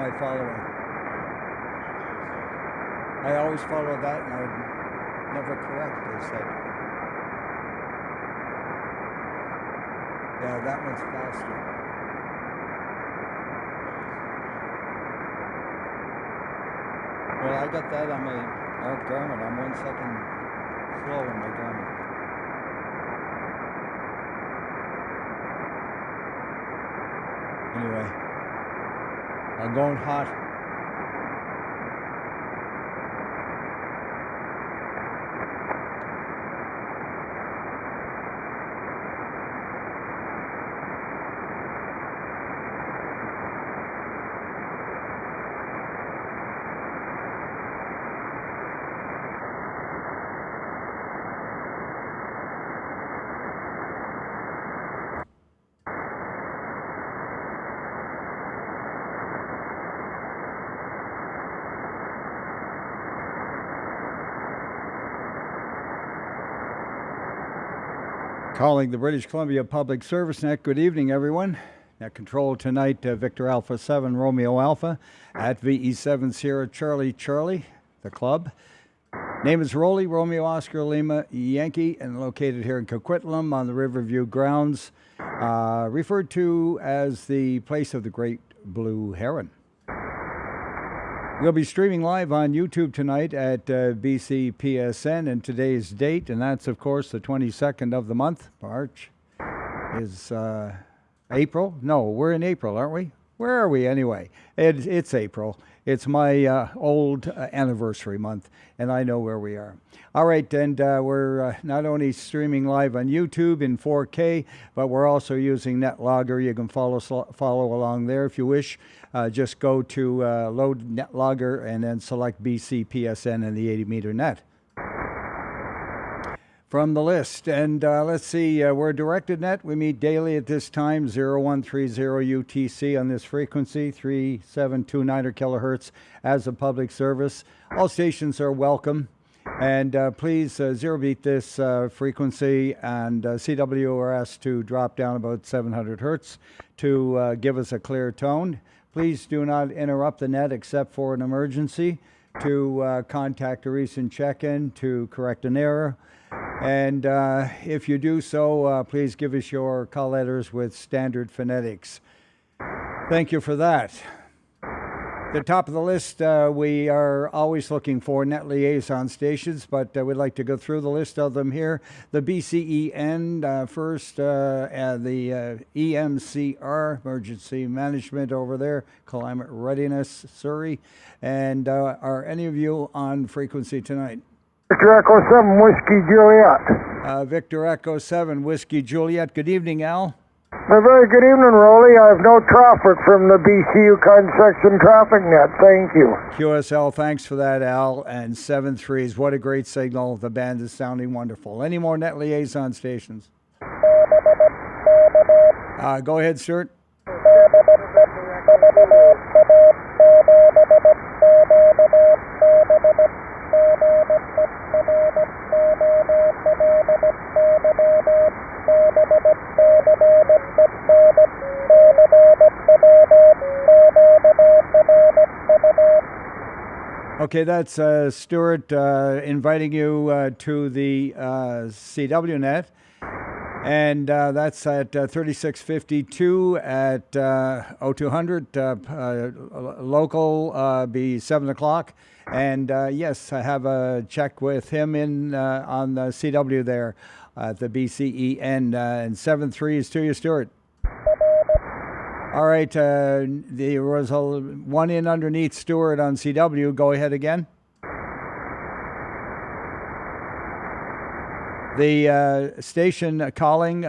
I following? I always follow that and I would never correct, they said. Yeah, that one's faster. Well, I got that on my Garmin. I'm 1 second slow on my Garmin. Anyway, I'm going hot. Calling the British Columbia Public Service Net. Good evening, everyone. Net control tonight, Victor Alpha 7, Romeo Alpha, at VE7 Sierra Charlie Charlie, the club. Name is Roly, Romeo Oscar Lima Yankee, and located here in Coquitlam on the Riverview grounds, referred to as the place of the Great Blue Heron. We'll be streaming live on YouTube tonight at BCPSN, and today's date, and that's, of course, the 22nd of the month. March is April. No, we're in April, aren't we? Where are we anyway? It's April. It's my old anniversary month, and I know where we are. All right, and we're not only streaming live on YouTube in 4K, but we're also using NetLogger. You can follow along there if you wish. Just go to load NetLogger and then select BCPSN and the 80-meter net from the list. And let's see, we're directed net. We meet daily at this time, 0130 UTC on this frequency, 3729 kilohertz as a public service. All stations are welcome. And please zero beat this frequency, and CW are asked to drop down about 700 hertz to give us a clear tone. Please do not interrupt the net except for an emergency, to contact a recent check-in, to correct an error. And if you do so, please give us your call letters with standard phonetics. Thank you for that. The top of the list, we are always looking for net liaison stations, but we'd like to go through the list of them here. The BCEN first, the EMCR, Emergency Management over there, Climate Readiness, Surrey. And are any of you on frequency tonight? Victor Echo 7, Whiskey Juliet. Victor Echo 7, Whiskey Juliet. Good evening, Al. A very good evening, Roly. I have no traffic from the BC Yukon section traffic net. Thank you. QSL, thanks for that, Al. And 7-3s, what a great signal. The band is sounding wonderful. Any more net liaison stations? Go ahead, Stuart. Okay, that's Stuart inviting you to the CW net, and that's at 3652 at 0200 local, be 7 o'clock. And yes, I have a check with him in on the CW there at the BCEN, and 7-3 is to you, Stuart. All right, there was one in underneath Stuart on CW. Go ahead again. The station calling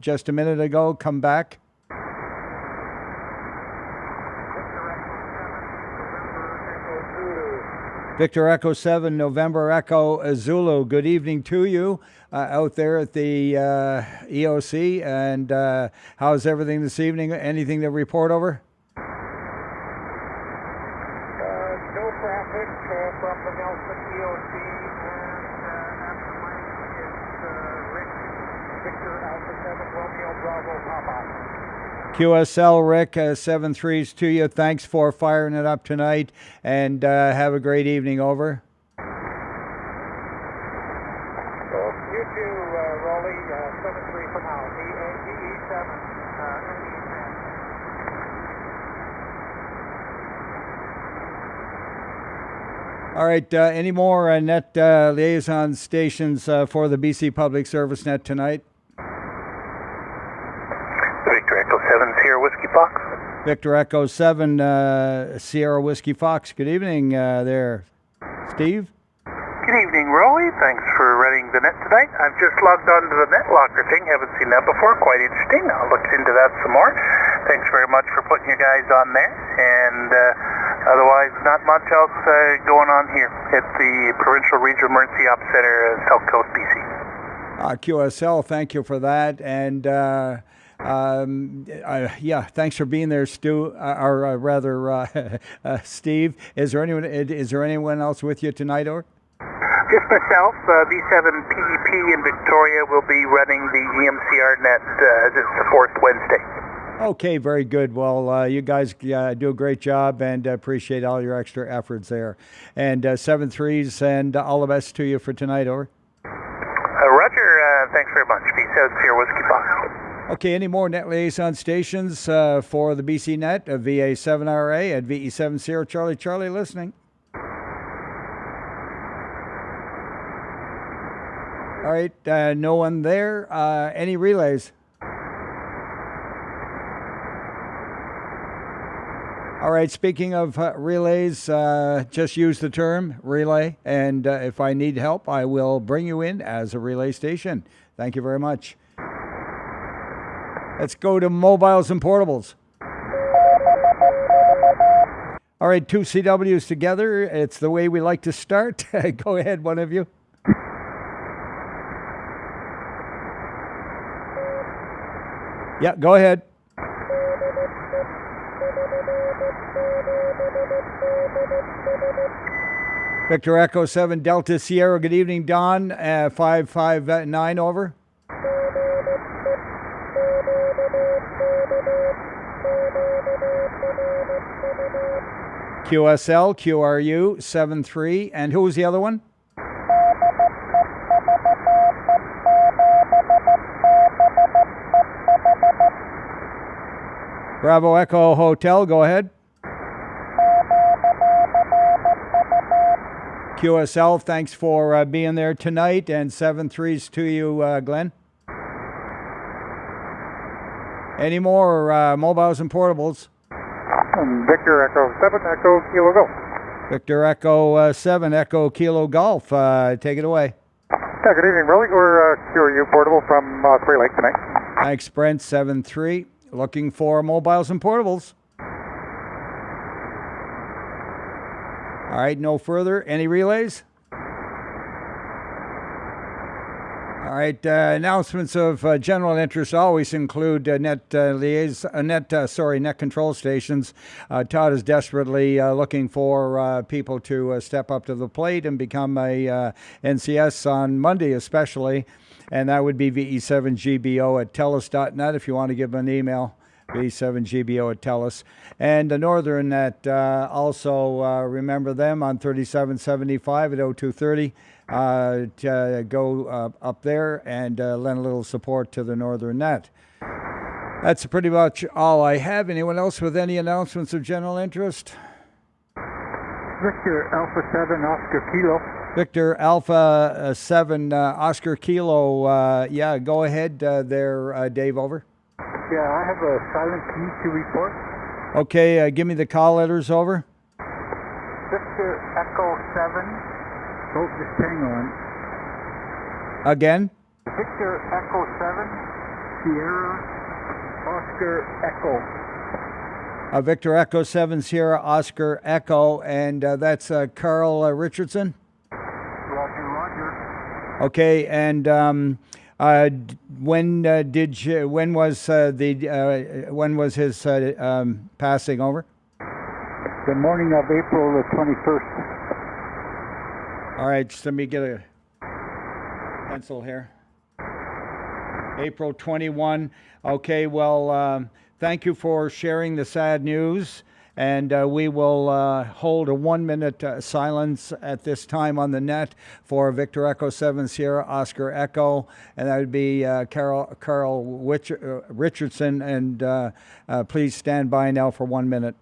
just a minute ago, come back. Victor Echo 7, November Echo Zulu. Good evening to you out there at the EOC. And how's everything this evening? Anything to report over? No traffic from the Nelson EOC. And at the mic is Rick, Victor Alpha 7, Romeo Bravo Papa. QSL Rick, 7-3s to you. Thanks for firing it up tonight, and have a great evening. Over. You too, Roly, 7-3 for now. VE7, All right. Any more net liaison stations for the BC Public Service Net tonight? Victor Echo 7, Sierra Whiskey Fox. Victor Echo 7, Sierra Whiskey Fox. Good evening there, Steve. Good evening, Roly. Thanks for running the net tonight. I've just logged on to the net locker thing. Haven't seen that before. Quite interesting. I'll look into that some more. Thanks very much for putting your guys on there. And otherwise, not much else going on here at the Provincial Regional Emergency Ops Center, South Coast, BC. QSL, thank you for that. And yeah, thanks for being there, Stu. Or rather, Steve. Is there anyone else with you tonight, or? Just myself. V7PEP in Victoria will be running the EMCR net this the fourth Wednesday. Okay, very good. Well, you guys do a great job, and appreciate all your extra efforts there. And 7-3s, and all the best to you for tonight, over. Roger. Thanks very much. V7 Sierra Whiskey Fox. Okay, any more net liaison stations for the BC Net? VA7RA at VE7 Sierra Charlie listening. All right, no one there. Any relays? All right, speaking of relays, just use the term relay, and if I need help, I will bring you in as a relay station. Thank you very much. Let's go to mobiles and portables. All right, two CWs together. It's the way we like to start. Go ahead, one of you. Yeah, go ahead. Victor Echo 7 Delta Sierra. Good evening, Don. 559 over. QSL, QRU 7-3. And who was the other one? Bravo Echo Hotel, go ahead. QSL, thanks for being there tonight, and 7-3s to you, Glenn. Any more mobiles and portables? Victor Echo 7, Echo Kilo Golf. Victor Echo 7, Echo Kilo Golf. Take it away. Yeah, good evening, Roly. We're QRU portable from Spray Lake tonight. Thanks, Brent. 7-3. Looking for mobiles and portables. All right, no further. Any relays? All right, announcements of general interest always include net control stations. Todd is desperately looking for people to step up to the plate and become a NCS on Monday especially, and that would be VE7GBO at telus.net if you want to give them an email. V7GBO at TELUS. And the Northern Net, also remember them on 3775 at 0230. To go up there and lend a little support to the Northern Net. That's pretty much all I have. Anyone else with any announcements of general interest? Victor Alpha 7 Oscar Kilo. Victor Alpha 7 Oscar Kilo. Yeah, go ahead there, Dave, over. Yeah, I have a silent key to report. Okay, give me the call letters, over. Victor Echo 7. Oh, just hang on. Again? Victor Echo 7. Sierra Oscar Echo. Victor Echo 7 Sierra Oscar Echo, and that's Carl Richardson. Roger. Okay, and when was his passing, over? The morning of April the 21st. All right, just let me get a pencil here. April 21. Okay, well, thank you for sharing the sad news. And we will hold a 1 minute silence at this time on the net for Victor Echo 7 Sierra Oscar Echo. And that would be Carl Richardson. And please stand by now for 1 minute.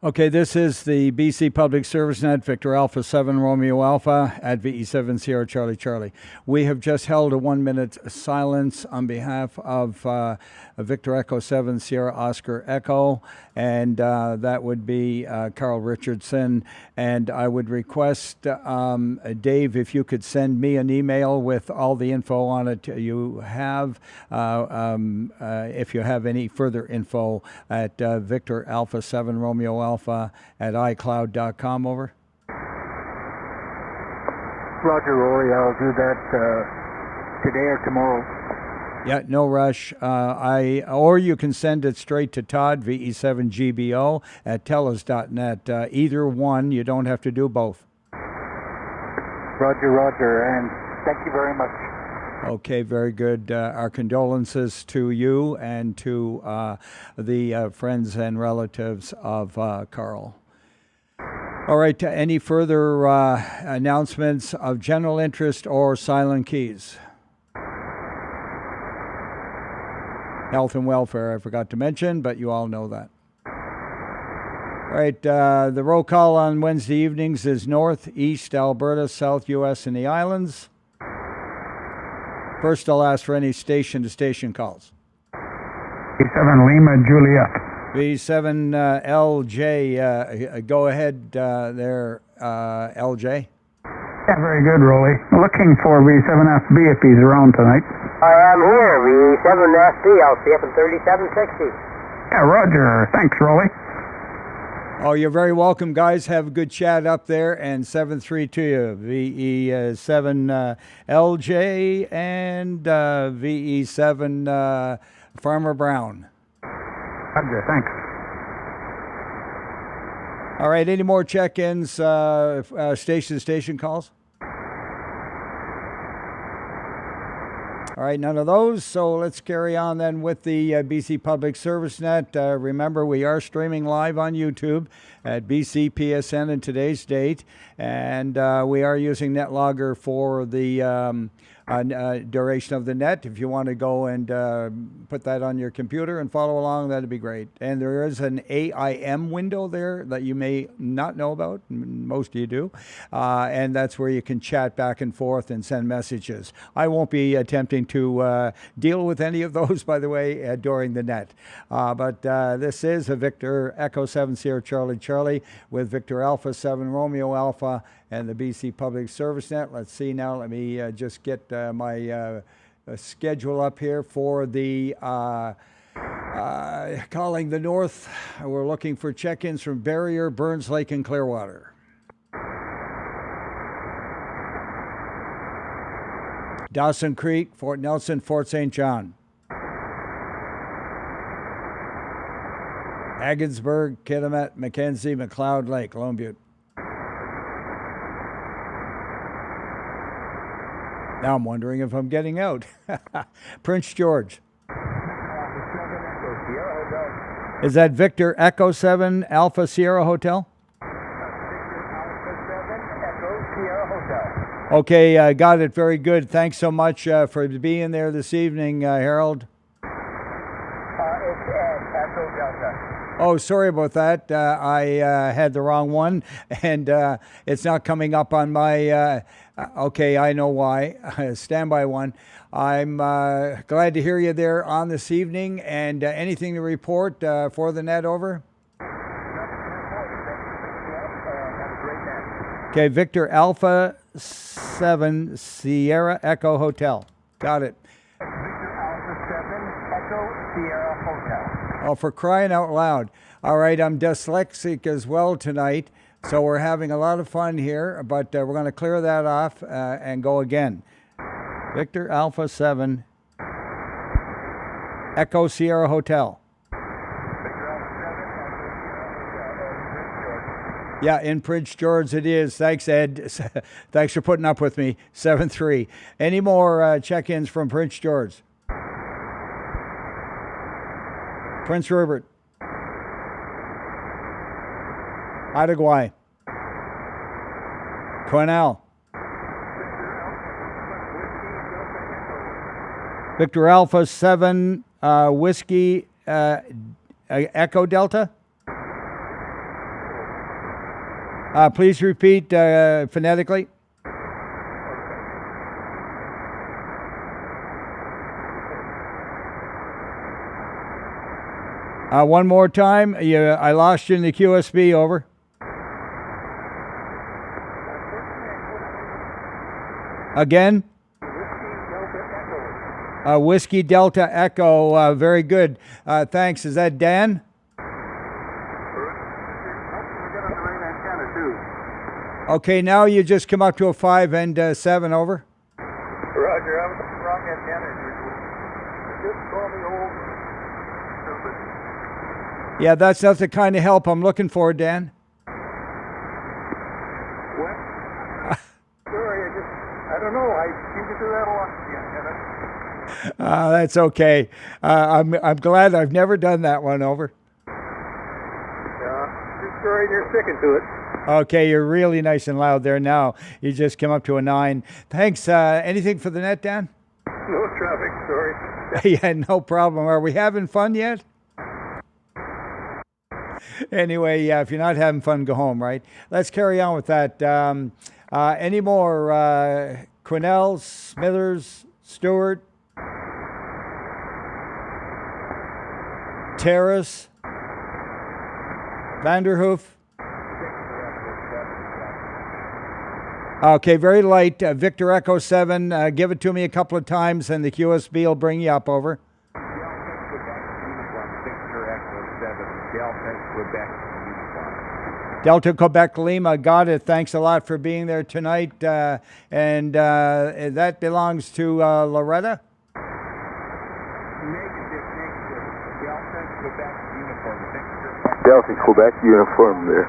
Okay, this is the BC Public Service Net, Victor Alpha 7 Romeo Alpha at VE7 Sierra Charlie Charlie. We have just held a 1 minute silence on behalf of Victor Echo 7 Sierra Oscar Echo, and that would be Carl Richardson. And I would request, Dave, if you could send me an email with all the info on it you have, if you have any further info at Victor Alpha 7 Romeo Alpha at iCloud.com, over. Roger, Roly. I'll do that today or tomorrow. Yeah, no rush. Or you can send it straight to Todd, VE7GBO at telus.net. Either one, you don't have to do both. Roger, and thank you very much. Okay, very good. Our condolences to you and to the friends and relatives of Carl. All right, any further announcements of general interest or silent keys? Health and welfare, I forgot to mention, but you all know that. All right, the roll call on Wednesday evenings is North, East, Alberta, South US, and the Islands. First, I'll ask for any station-to-station calls. B7 Lima Juliet. B7 LJ, go ahead there, LJ. Yeah, very good, Roly. Looking for B7FB if he's around tonight. I am here, V7SD. I'll see up in 3760. Yeah, Roger. Thanks, Roly. Oh, you're very welcome, guys. Have a good chat up there, and 7-3 to you. VE7 LJ and VE7 Farmer Brown. Roger, thanks. All right, any more check-ins, station-to-station calls? All right, none of those. So let's carry on then with the BC Public Service Net. Remember, we are streaming live on YouTube at BCPSN in today's date. And we are using NetLogger for the duration of the net. If you want to go and put that on your computer and follow along, that'd be great. And there is an AIM window there that you may not know about. Most of you do. And that's where you can chat back and forth and send messages. I won't be attempting to deal with any of those, by the way, during the net. But this is a Victor Echo 7 Sierra Charlie Charlie with Victor Alpha 7 Romeo Alpha and the BC Public Service Net. Let's see now. Let me just get my schedule up here for the calling the North. We're looking for check-ins from Barrier, Burns Lake, and Clearwater. Dawson Creek, Fort Nelson, Fort St. John. Haggensburg, Kitimat, Mackenzie, McLeod Lake, Lone Butte. Now I'm wondering if I'm getting out. Prince George. Is that Victor Echo 7 Alpha Sierra Hotel? Victor Alpha 7 Echo Sierra Hotel. Okay, got it. Very good. Thanks so much for being there this evening, Harold. It's Ed, Echo Delta. Oh, sorry about that. I had the wrong one, and it's not coming up on my. Okay, I know why. Standby one. I'm glad to hear you there on this evening. And anything to report for the net, over? Okay, Victor Alpha 7 Sierra Echo Hotel. Got it. Victor Alpha 7, Echo Sierra Hotel. Oh, for crying out loud. All right, I'm dyslexic as well tonight, so we're having a lot of fun here, but we're going to clear that off and go again. Victor Alpha 7 Echo Sierra Hotel. Yeah, in Prince George it is. Thanks, Ed. Thanks for putting up with me. 7-3. Any more check-ins from Prince George? Prince Rupert. Ottawa. Cornell. Victor Alpha 7 Whiskey Echo Delta. Please repeat phonetically. One more time. I lost you in the QSB, over. Again? Whiskey Delta Echo. Very good. Thanks. Is that Dan? Okay, now you just come up to a 5 and 7, over. Roger, I'm wrong antenna. Just call me old. Yeah, that's not the kind of help I'm looking for, Dan. What? Sorry, I don't know. I seem to do that a lot. Yeah, That's okay. I'm glad I've never done that one, over. just sorry you're sticking to it. Okay, you're really nice and loud there now. You just came up to a 9. Thanks. Anything for the net, Dan? No traffic, sorry. Yeah, no problem. Are we having fun yet? Anyway, yeah, if you're not having fun, go home, right? Let's carry on with that. Any more? Quinnell, Smithers, Stewart, Terrace, Vanderhoof. Okay, very light. Victor Echo 7, give it to me a couple of times and the QSB will bring you up, over. Delta Quebec Lima, got it. Thanks a lot for being there tonight. And that belongs to Loretta? Delta Quebec uniform there.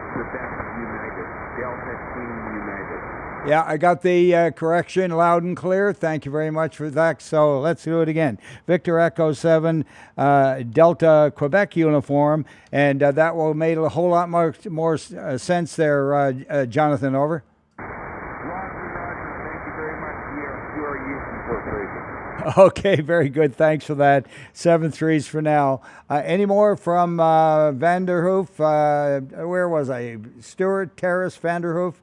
Yeah, I got the correction loud and clear. Thank you very much for that. So let's do it again. Victor Echo 7, Delta Quebec uniform, and that will make a whole lot more sense there, Jonathan, over. Okay, very good. Thanks for that. 7-3s for now. Any more from Vanderhoof? Where was I? Stewart, Terrace, Vanderhoof?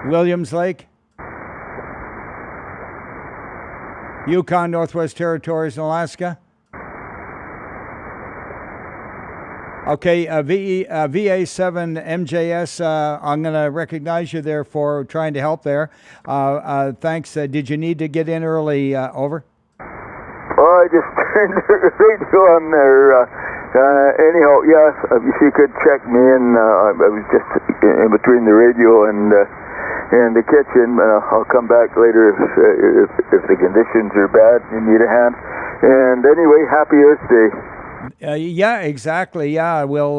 Williams Lake? Yukon, Northwest Territories, and Alaska? Okay, VA7 MJS, I'm going to recognize you there for trying to help there. Thanks. Did you need to get in early, over? Oh, I just turned the radio on there. Anyhow, yes, if you could check me in. I was just in between the radio and the kitchen. I'll come back later if the conditions are bad and you need a hand. And anyway, happy Earth Day. Yeah, exactly. Yeah, we'll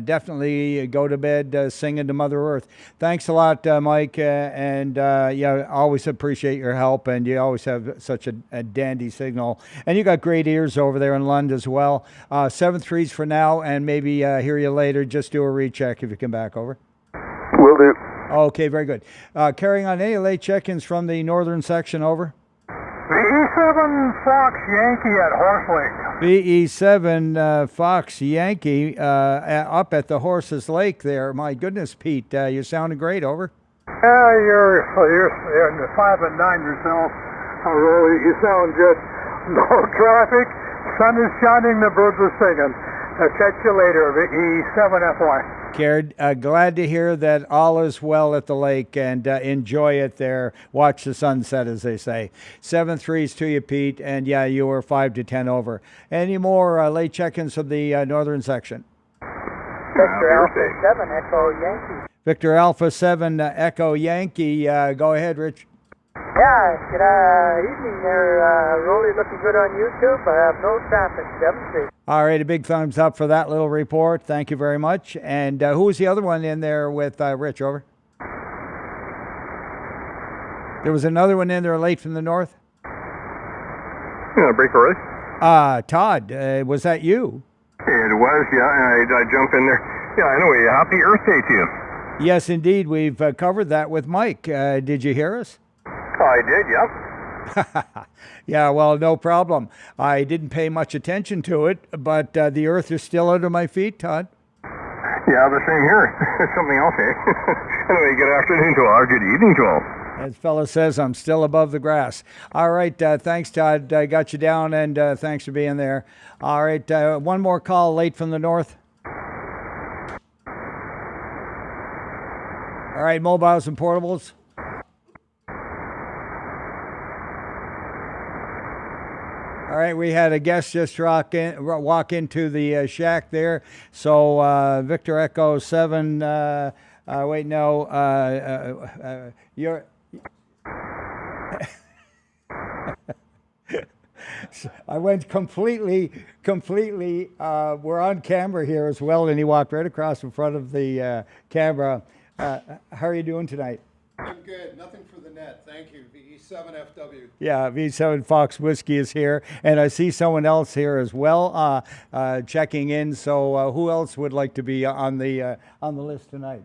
definitely go to bed singing to Mother Earth. Thanks a lot, Mike. And yeah, always appreciate your help. And you always have such a dandy signal. And you got great ears over there in London as well. 7-3s for now, and maybe hear you later. Just do a recheck if you come back, over. Will do. Okay, very good. Carrying on, any late check-ins from the northern section, over? VE7 Fox Yankee at Horse Lake. BE7 Fox Yankee up at the Horses Lake there. My goodness, Pete, you're sounding great, over. You're in the 5 and 9 yourself. Roly, you sound good. No traffic. Sun is shining. The birds are singing. I'll catch you later. VE7FY. Cared, glad to hear that all is well at the lake, and enjoy it there. Watch the sunset, as they say. 7-3s to you, Pete, and yeah, you were 5 to 10 over. Any more late check-ins from the northern section? Victor Alpha 7 Echo Yankee. Victor Alpha 7 Echo Yankee. Go ahead, Rich. Yeah, good evening there. Roly looking good on YouTube. I have no traffic. 7-3. All right, a big thumbs up for that little report. Thank you very much. And who was the other one in there with Rich, over? There was another one in there late from the north? Yeah, break early. Todd, was that you? It was, yeah. I jumped in there. Yeah, anyway, happy Earth Day to you. Yes, indeed. We've covered that with Mike. Did you hear us? I did, yeah. Yeah, well, no problem. I didn't pay much attention to it, but the earth is still under my feet, Todd. Yeah, the same here. Something else, eh? Anyway, good afternoon to all, good evening to all. As fella says, I'm still above the grass. All right, thanks, Todd. I got you down, and thanks for being there. All right, one more call late from the north. All right, mobiles and portables. All right, we had a guest just walk into the shack there. So Victor Echo 7, wait, no, you're... I went completely, we're on camera here as well, and he walked right across in front of the camera. How are you doing tonight? I'm good. Nothing for the net. Thank you. VE7FW. Yeah, V7 Fox Whiskey is here, and I see someone else here as well checking in. So who else would like to be on the list tonight?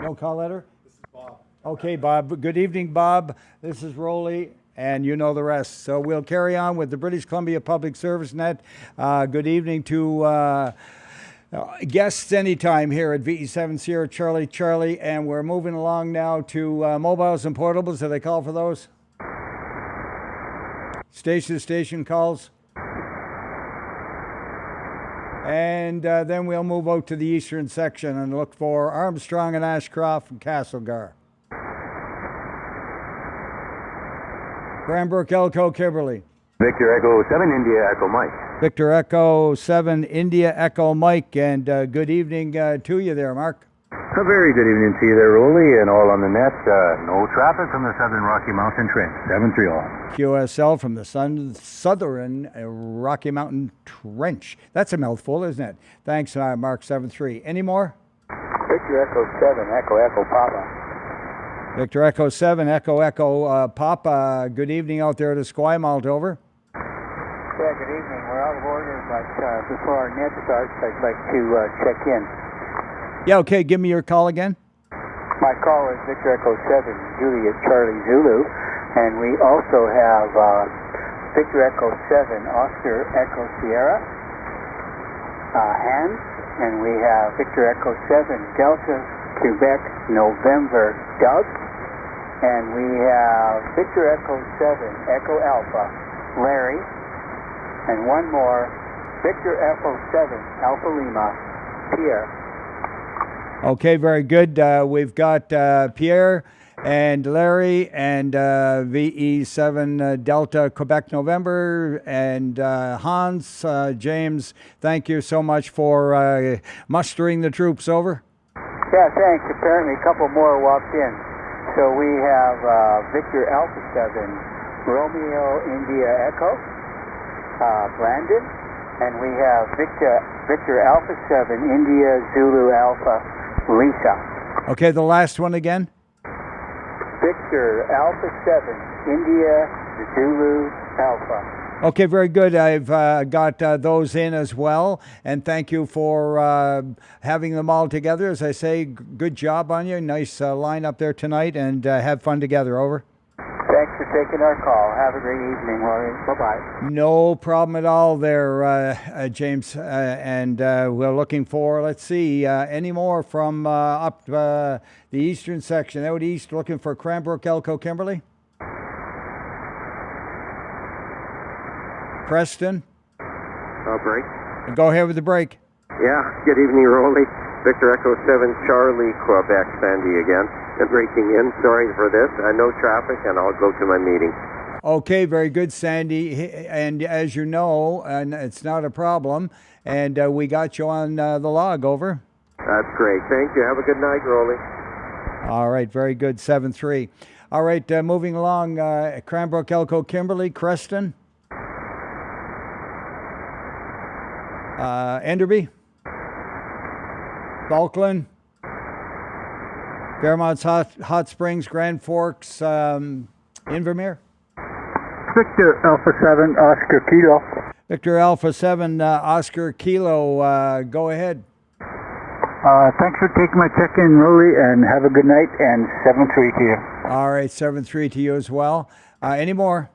No call letter? This is Bob. Okay, Bob. Good evening, Bob. This is Roly, and you know the rest. So we'll carry on with the British Columbia Public Service Net. Good evening to guests anytime here at VE7 Sierra Charlie, and we're moving along now to mobiles and portables. Do they call for those? Station to station calls. And then we'll move out to the eastern section and look for Armstrong and Ashcroft and Castlegar. Cranbrook, Elko, Kimberley. Victor Echo 7, India Echo Mike. Victor Echo 7, India Echo Mike, and good evening to you there, Mark. A very good evening to you there, Roly, and all on the net. No traffic from the Southern Rocky Mountain Trench. 7-3 all. QSL from the Southern Rocky Mountain Trench. That's a mouthful, isn't it? Thanks, Mark 7-3. Any more? Victor Echo 7 Echo Papa. Victor Echo 7 Echo Papa. Good evening out there to Esquimalt, over. Yeah, good evening. We're out of order, but before our net starts, I'd like to check in. Yeah, okay. Give me your call again. My call is Victor Echo 7, Juliet Charlie Zulu, and we also have Victor Echo 7, Oscar Echo Sierra, Hans, and we have Victor Echo 7, Delta Quebec November Doug, and we have Victor Echo 7, Echo Alpha Larry, and one more, Victor Echo 7, Alpha Lima, Pierre. Okay, very good. We've got Pierre and Larry and VE7 Delta Quebec November and Hans, James. Thank you so much for mustering the troops, over. Yeah, thanks. Apparently a couple more walked in. So we have Victor Alpha 7, Romeo India Echo, Brandon, and we have Victor Alpha 7, India Zulu Alpha, Lisa. Okay, the last one again. Victor Alpha 7, India Zulu Alpha, Okay, very good. I've got those in as well, and thank you for having them all together. As I say, good job on you. Nice line up there tonight, and have fun together. Over. Thanks for taking our call. Have a great evening, Rory. Bye-bye. No problem at all there, James. And we're looking for, let's see, any more from up the eastern section, out east, looking for Cranbrook, Elko, Kimberley? Preston? Break. Go ahead with the break. Yeah, good evening, Roly. Victor Echo 7 Charlie, Quebec, Sandy again. And breaking in, sorry for this. No traffic, and I'll go to my meeting. Okay, very good, Sandy. And as you know, and it's not a problem, and we got you on the log. Over. That's great. Thank you. Have a good night, Roly. All right, very good, 7-3. All right, moving along, Cranbrook, Elko, Kimberley, Creston. Enderby, Falkland, Fairmont Hot Springs, Grand Forks, Invermere. Victor Alpha 7 Oscar Kilo. Victor Alpha 7 Oscar Kilo, go ahead. Thanks for taking my check-in, Roly, and have a good night, and 7-3 to you. All right, 7-3 to you as well. Any more?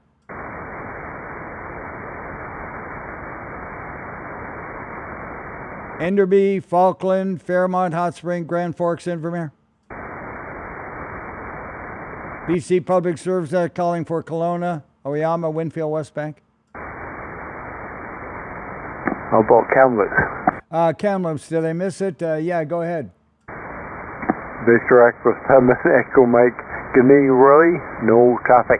Enderby, Falkland, Fairmont, Hot Spring, Grand Forks, Invermere. BC Public Service calling for Kelowna, Oyama, Winfield, West Bank. How about Kamloops? Kamloops, did I miss it? Yeah, go ahead. Victor Echo 7 Echo Mike. Good evening, Roly. No traffic.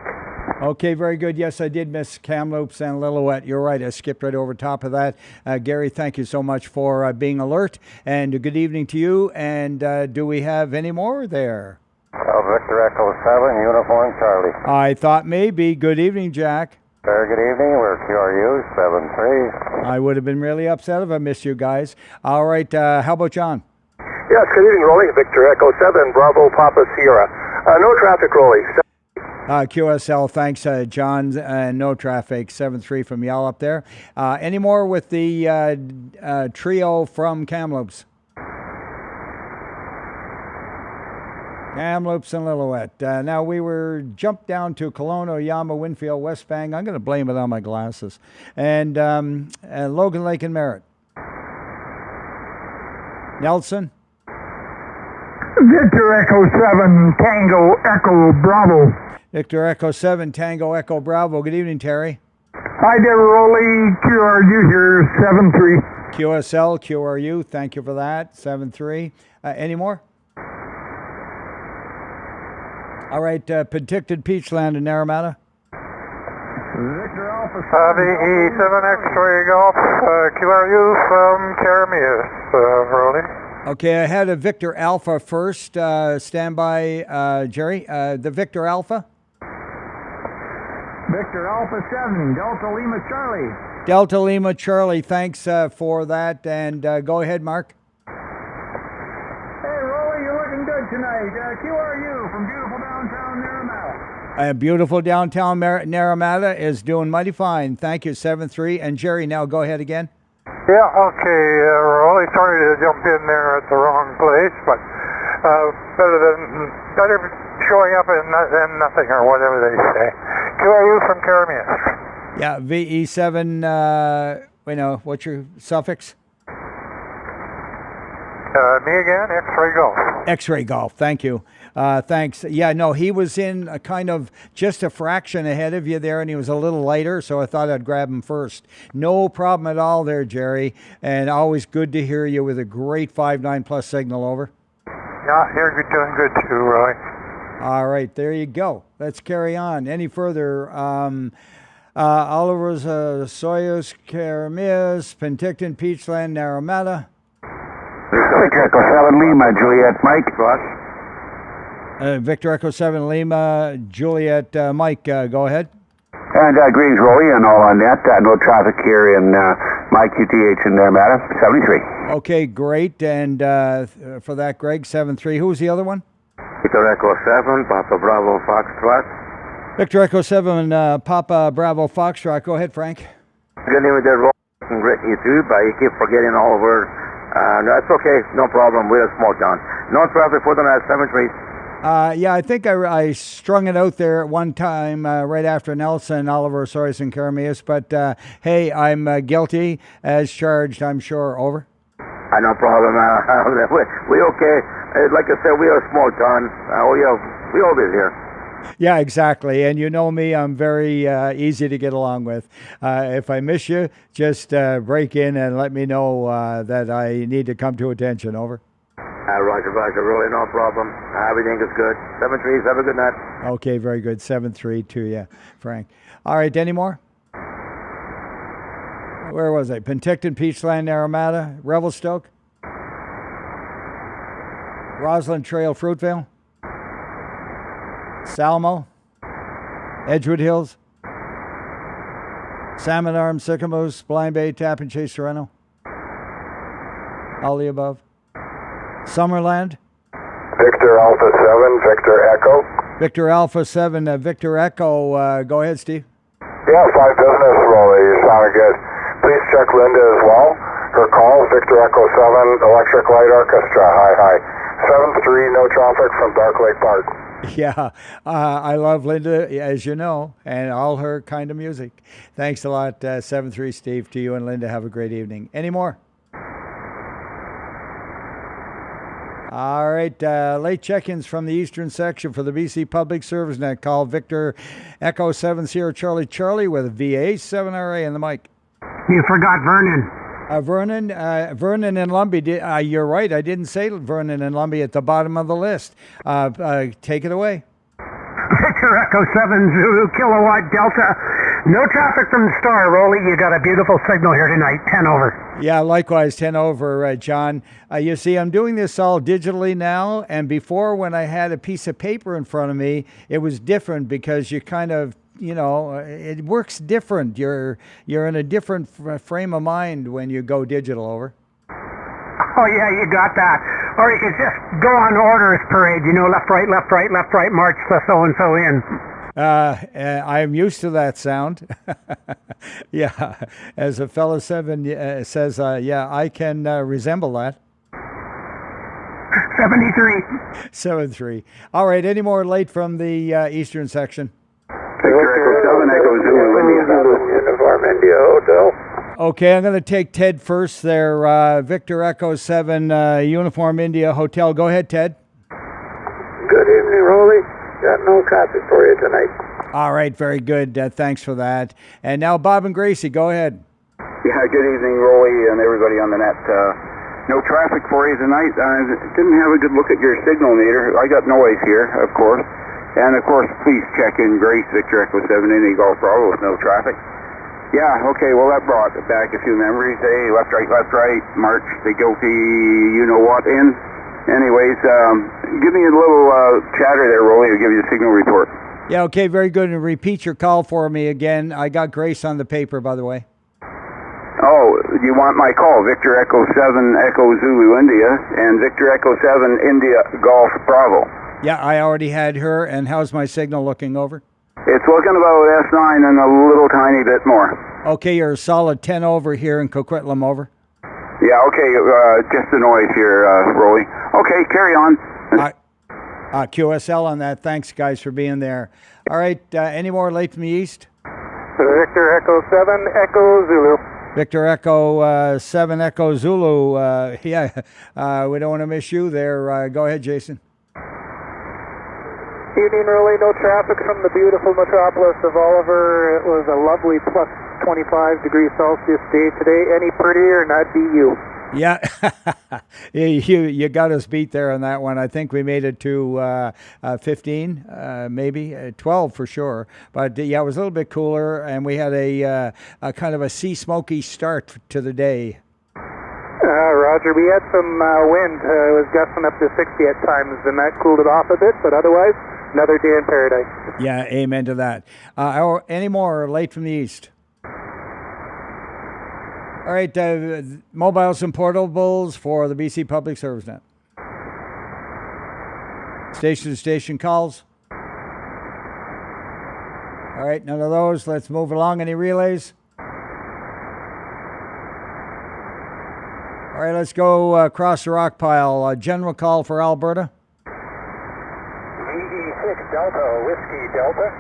Okay, very good. Yes, I did miss Kamloops and Lillooet. You're right. I skipped right over top of that. Gary, thank you so much for being alert. And good evening to you. And do we have any more there? Victor Echo 7, Uniform Charlie. I thought maybe. Good evening, Jack. Very good evening. We're QRU 7-3. I would have been really upset if I missed you guys. All right. How about John? Yes, good evening, Roly. Victor Echo 7, Bravo Papa Sierra. No traffic, Roly. QSL, thanks, John. No traffic, 7-3 from y'all up there. Any more with the trio from Kamloops? Kamloops and Lillooet. Now we were jumped down to Kelowna, Oyama, Winfield, West Bank. I'm going to blame it on my glasses. And Logan Lake and Merritt. Nelson? Victor Echo 7 Tango Echo Bravo. Victor Echo 7 Tango Echo Bravo. Good evening, Terry. Hi there, Roly. QRU here, 7-3. QSL, QRU, thank you for that, 7-3. Any more? All right, Penticton, Peachland, and Naramata. Victor Alpha 7 X-ray Golf, QRU from Caramias, Roly. Okay, I had a Victor Alpha first. Stand by, Jerry. The Victor Alpha. Victor Alpha 7 Delta Lima Charlie. Delta Lima Charlie, thanks for that. And go ahead, Mark. Hey, Roly, you're looking good tonight. QRU from beautiful downtown Naramata. Beautiful downtown Naramata is doing mighty fine. Thank you, 7-3. And Jerry, now go ahead again. Yeah, okay, Roly, sorry to jump in there at the wrong place, but better showing up than nothing, or whatever they say. QRU from Caramias. Yeah, VE7, what's your suffix? Me again, X-ray Golf. X-ray Golf, thank you. Thanks. Yeah, no, he was in a kind of just a fraction ahead of you there, and he was a little lighter, so I thought I'd grab him first. No problem at all there, Jerry, and always good to hear you with a great 5.9 plus signal. Over. Yeah, you're doing good too, Roy. All right, there you go. Let's carry on. Any further? Oliver's, Soyuz, Caramias, Penticton, Peachland, Naramata. Victor Echo 7 Lima, Juliet, Mike. Boss. Victor Echo 7 Lima, Juliet, Mike, go ahead. And greetings, Roly, and all on net. No traffic here in Mike QTH in Naramata, 73. Okay, great. And for that, Greg, 7-3. Who was the other one? Victor Echo 7, Papa Bravo Foxtrot. Victor Echo 7, Papa Bravo Foxtrot. Go ahead, Frank. Good evening, there, Roly. Great you too, but you keep forgetting all over. That's okay, no problem. We're a small town. No traffic for the night, 7-3. Yeah, I think I strung it out there at one time right after Nelson, Oliver, Soros, and Karamias. But hey, I'm guilty as charged, I'm sure. Over. No problem. We okay. Like I said, we are a small town. We always here. Yeah, exactly. And you know me, I'm very easy to get along with. If I miss you, just break in and let me know that I need to come to attention. Over. Roger, really no problem. Everything is good. 7-3, have a good night. Okay, very good. 7-3 to you, Frank. All right, any more? Where was I? Penticton, Peachland, Naramata, Revelstoke, Roslyn Trail, Fruitvale, Salmo, Edgewood Hills, Salmon Arm, Sycamoose, Blind Bay, Tappan Chase, Sereno. All the above. Summerland. Victor Alpha 7, Victor Echo. Victor Alpha 7, Victor Echo. Go ahead, Steve. Yeah, 5 business, Roly. You sounded good. Please check Linda as well. Her call, Victor Echo 7, Electric Light Orchestra. Hi. 7-3, no traffic from Dark Lake Park. Yeah, I love Linda, as you know, and all her kind of music. Thanks a lot, 7-3, Steve, to you and Linda. Have a great evening. Any more? All right, late check-ins from the eastern section for the BC Public Service Net. Call Victor Echo 7 Sierra Charlie Charlie with VA 7RA in the mic. You forgot Vernon. Vernon and Lumbee. You're right. I didn't say Vernon and Lumbee at the bottom of the list. Take it away. Victor Echo 7 Zulu Kilowatt Delta. No traffic from the Star, Roly. You got a beautiful signal here tonight. 10 over. Yeah, likewise, 10 over, John. You see, I'm doing this all digitally now, and before when I had a piece of paper in front of me, it was different because you kind of, it works different. You're in a different frame of mind when you go digital. Over. Oh, yeah, you got that. Or you could just go on orders parade, left, right, march the so-and-so in. I'm used to that sound. Yeah, as a fellow 7 says, yeah, I can resemble that. 73. 7-3. All right, any more late from the eastern section? Victor Echo 7, Echo Zulu, India. Uniform India Hotel. Okay, I'm going to take Ted first there. Victor Echo 7, Uniform India Hotel. Go ahead, Ted. Good evening, Roly. Got no traffic for you tonight. All right, very good. Thanks for that. And now Bob and Gracie, go ahead. Yeah, good evening, Roly, and everybody on the net. No traffic for you tonight. Didn't have a good look at your signal meter. I got noise here, of course. And, of course, please check in Grace, Victor Echo 7, Indy Golf Bravo with no traffic. Yeah, okay, well, that brought back a few memories. Hey, left, right, march the guilty you-know-what in. Anyways, give me a little chatter there, Roly. I'll give you a signal report. Yeah, okay, very good. And repeat your call for me again. I got Grace on the paper, by the way. Oh, you want my call? Victor Echo 7, Echo Zulu, India, and Victor Echo 7, India Golf Bravo. Yeah, I already had her. And how's my signal looking? Over? It's looking about S9 and a little tiny bit more. Okay, you're a solid 10 over here in Coquitlam. Over. Yeah, okay, just the noise here, Roly. Okay, carry on. QSL on that. Thanks, guys, for being there. All right, any more late from the east? Victor Echo 7, Echo Zulu. Victor Echo 7, Echo Zulu. Yeah, we don't want to miss you there. Go ahead, Jason. Evening, Roly. No traffic from the beautiful metropolis of Oliver. It was a lovely plus 25 degrees Celsius day today. Any prettier, and that'd be you. Yeah, you got us beat there on that one. I think we made it to 15, maybe 12 for sure. But yeah, it was a little bit cooler, and we had a kind of a sea smoky start to the day. Roger, we had some wind. It was gusting up to 60 at times, and that cooled it off a bit. But otherwise, another day in paradise. Yeah, amen to that. Any more late from the east? All right, mobiles and portables for the BC Public Service Net. Station-to-station calls. All right, none of those. Let's move along. Any relays? All right, let's go across the rock pile. General call for Alberta. VE6 Delta, Whiskey Delta.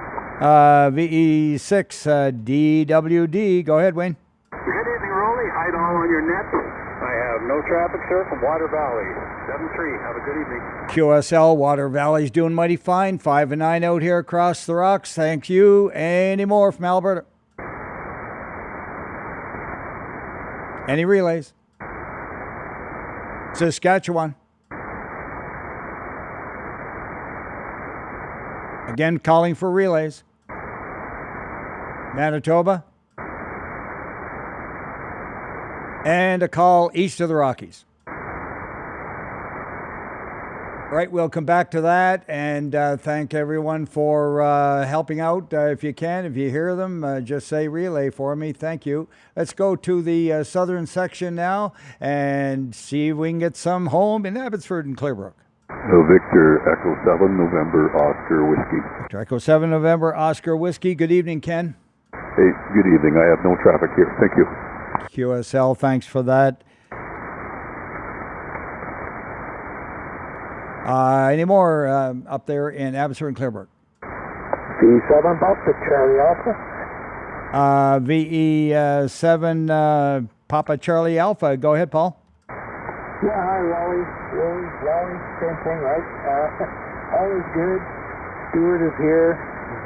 VE6 DWD. Go ahead, Wayne. Good evening, Roly. Hide all on your net. I have no traffic, sir, from Water Valley. 7-3. Have a good evening. QSL, Water Valley's doing mighty fine. 5 and 9 out here across the rocks. Thank you. Any more from Alberta? Any relays? Saskatchewan. Again, calling for relays. Manitoba. And a call east of the Rockies. All right, we'll come back to that and thank everyone for helping out. If you can, if you hear them, just say relay for me. Thank you. Let's go to the southern section now and see if we can get some home in Abbotsford and Clearbrook. Victor Echo 7 November Oscar Whiskey. Victor Echo 7 November Oscar Whiskey. Good evening, Ken. Hey, good evening. I have no traffic here. Thank you. QSL, thanks for that. Any more up there in Abbotsford and Clearbrook? V7 Delta, Charlie Alpha. VE7 Papa Charlie Alpha. Go ahead, Paul. Yeah, hi, Roly, same thing, right? All is good. Stewart is here.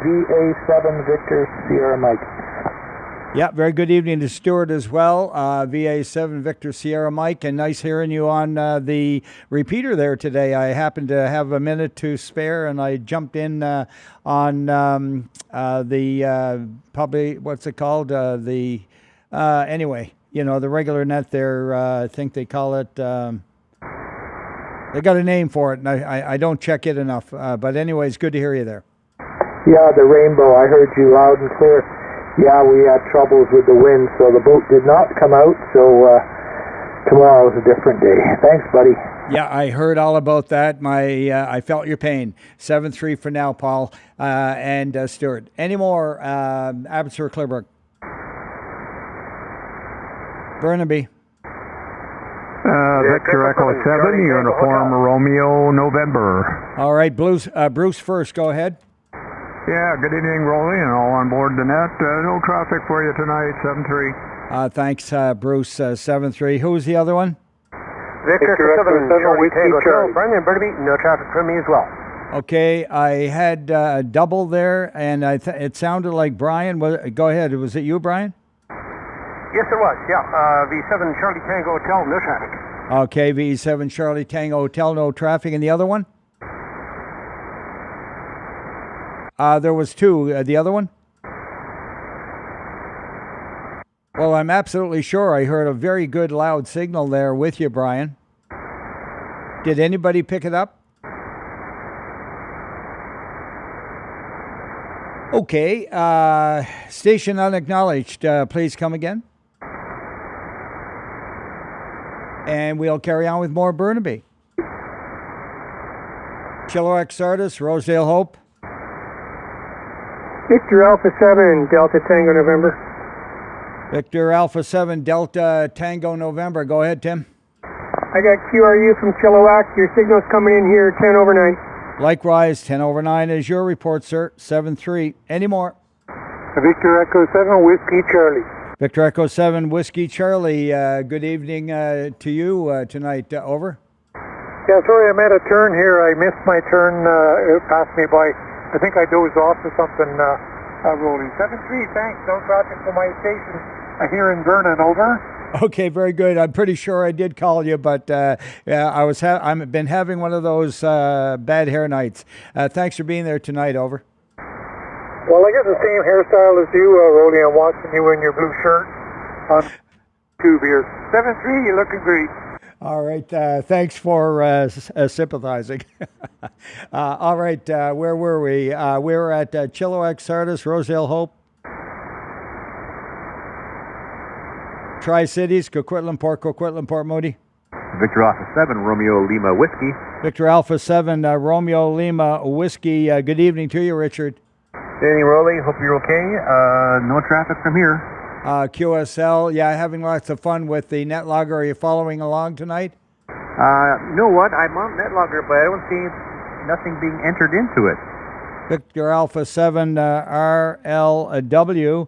VA7 Victor Sierra Mike. Yeah, very good evening to Stuart as well. VA7 Victor Sierra Mike, and nice hearing you on the repeater there today. I happened to have a minute to spare, and I jumped in on the probably, what's it called? Anyway, you know, the regular net there. I think they call it. They got a name for it, and I don't check it enough. But anyways, good to hear you there. Yeah, the Rainbow. I heard you loud and clear. Yeah, we had troubles with the wind, so the boat did not come out, so tomorrow is a different day. Thanks, buddy. Yeah, I heard all about that. I felt your pain. 7-3 for now, Paul and Stuart. Any more Abbotsford, Clearbrook? Burnaby. Victor Echo 7, Uniform Romeo November. All right, Bruce first. Go ahead. Yeah, good evening, Roly, and all on board the net. No traffic for you tonight, 7-3. Thanks, Bruce, 7-3. Who's the other one? Victor 7 Whiskey Charlie. Brian Burnaby, no traffic for me as well. Okay, I had a double there, and it sounded like Brian. Go ahead. Was it you, Brian? Yes, it was. Yeah, V7 Charlie Tango Hotel, no traffic. Okay, V7 Charlie Tango Hotel, no traffic. And the other one? There was two. The other one? Well, I'm absolutely sure I heard a very good loud signal there with you, Brian. Did anybody pick it up? Okay. Station unacknowledged. Please come again. And we'll carry on with more Burnaby. Chilliwack Sardis, Rosedale Hope. Victor Alpha 7 Delta Tango November. Victor Alpha 7 Delta Tango November. Go ahead, Tim. I got QRU from Chilliwack. Your signal's coming in here 10 over 9. Likewise, 10 over 9 is your report, sir. 7-3. Any more? Victor Echo 7 Whiskey Charlie. Victor Echo 7 Whiskey Charlie. Good evening to you tonight. Over. Yeah, sorry, I'm at a turn here. I missed my turn. It passed me by. I think I dozed off or something, Roly. 7-3, thanks. No traffic for my station here in Vernon, over. Okay, very good. I'm pretty sure I did call you, but I've been having one of those bad hair nights. Thanks for being there tonight, over. Well, I got the same hairstyle as you, Roly. I'm watching you in your blue shirt on tube here. 7-3, you're looking great. All right, thanks for sympathizing. All right, where were we? We were at Chilliwack, Sardis, Rosedale Hope, Tri-Cities, Coquitlam, Port Moody. Victor Alpha 7, Romeo Lima Whiskey. Victor Alpha 7, Romeo Lima Whiskey. Good evening to you, Richard. Good evening, Roly. Hope you're okay. No traffic from here. QSL, yeah, having lots of fun with the NetLogger. Are you following along tonight? You know what? I'm on NetLogger, but I don't see nothing being entered into it. Victor Alpha 7 RLW.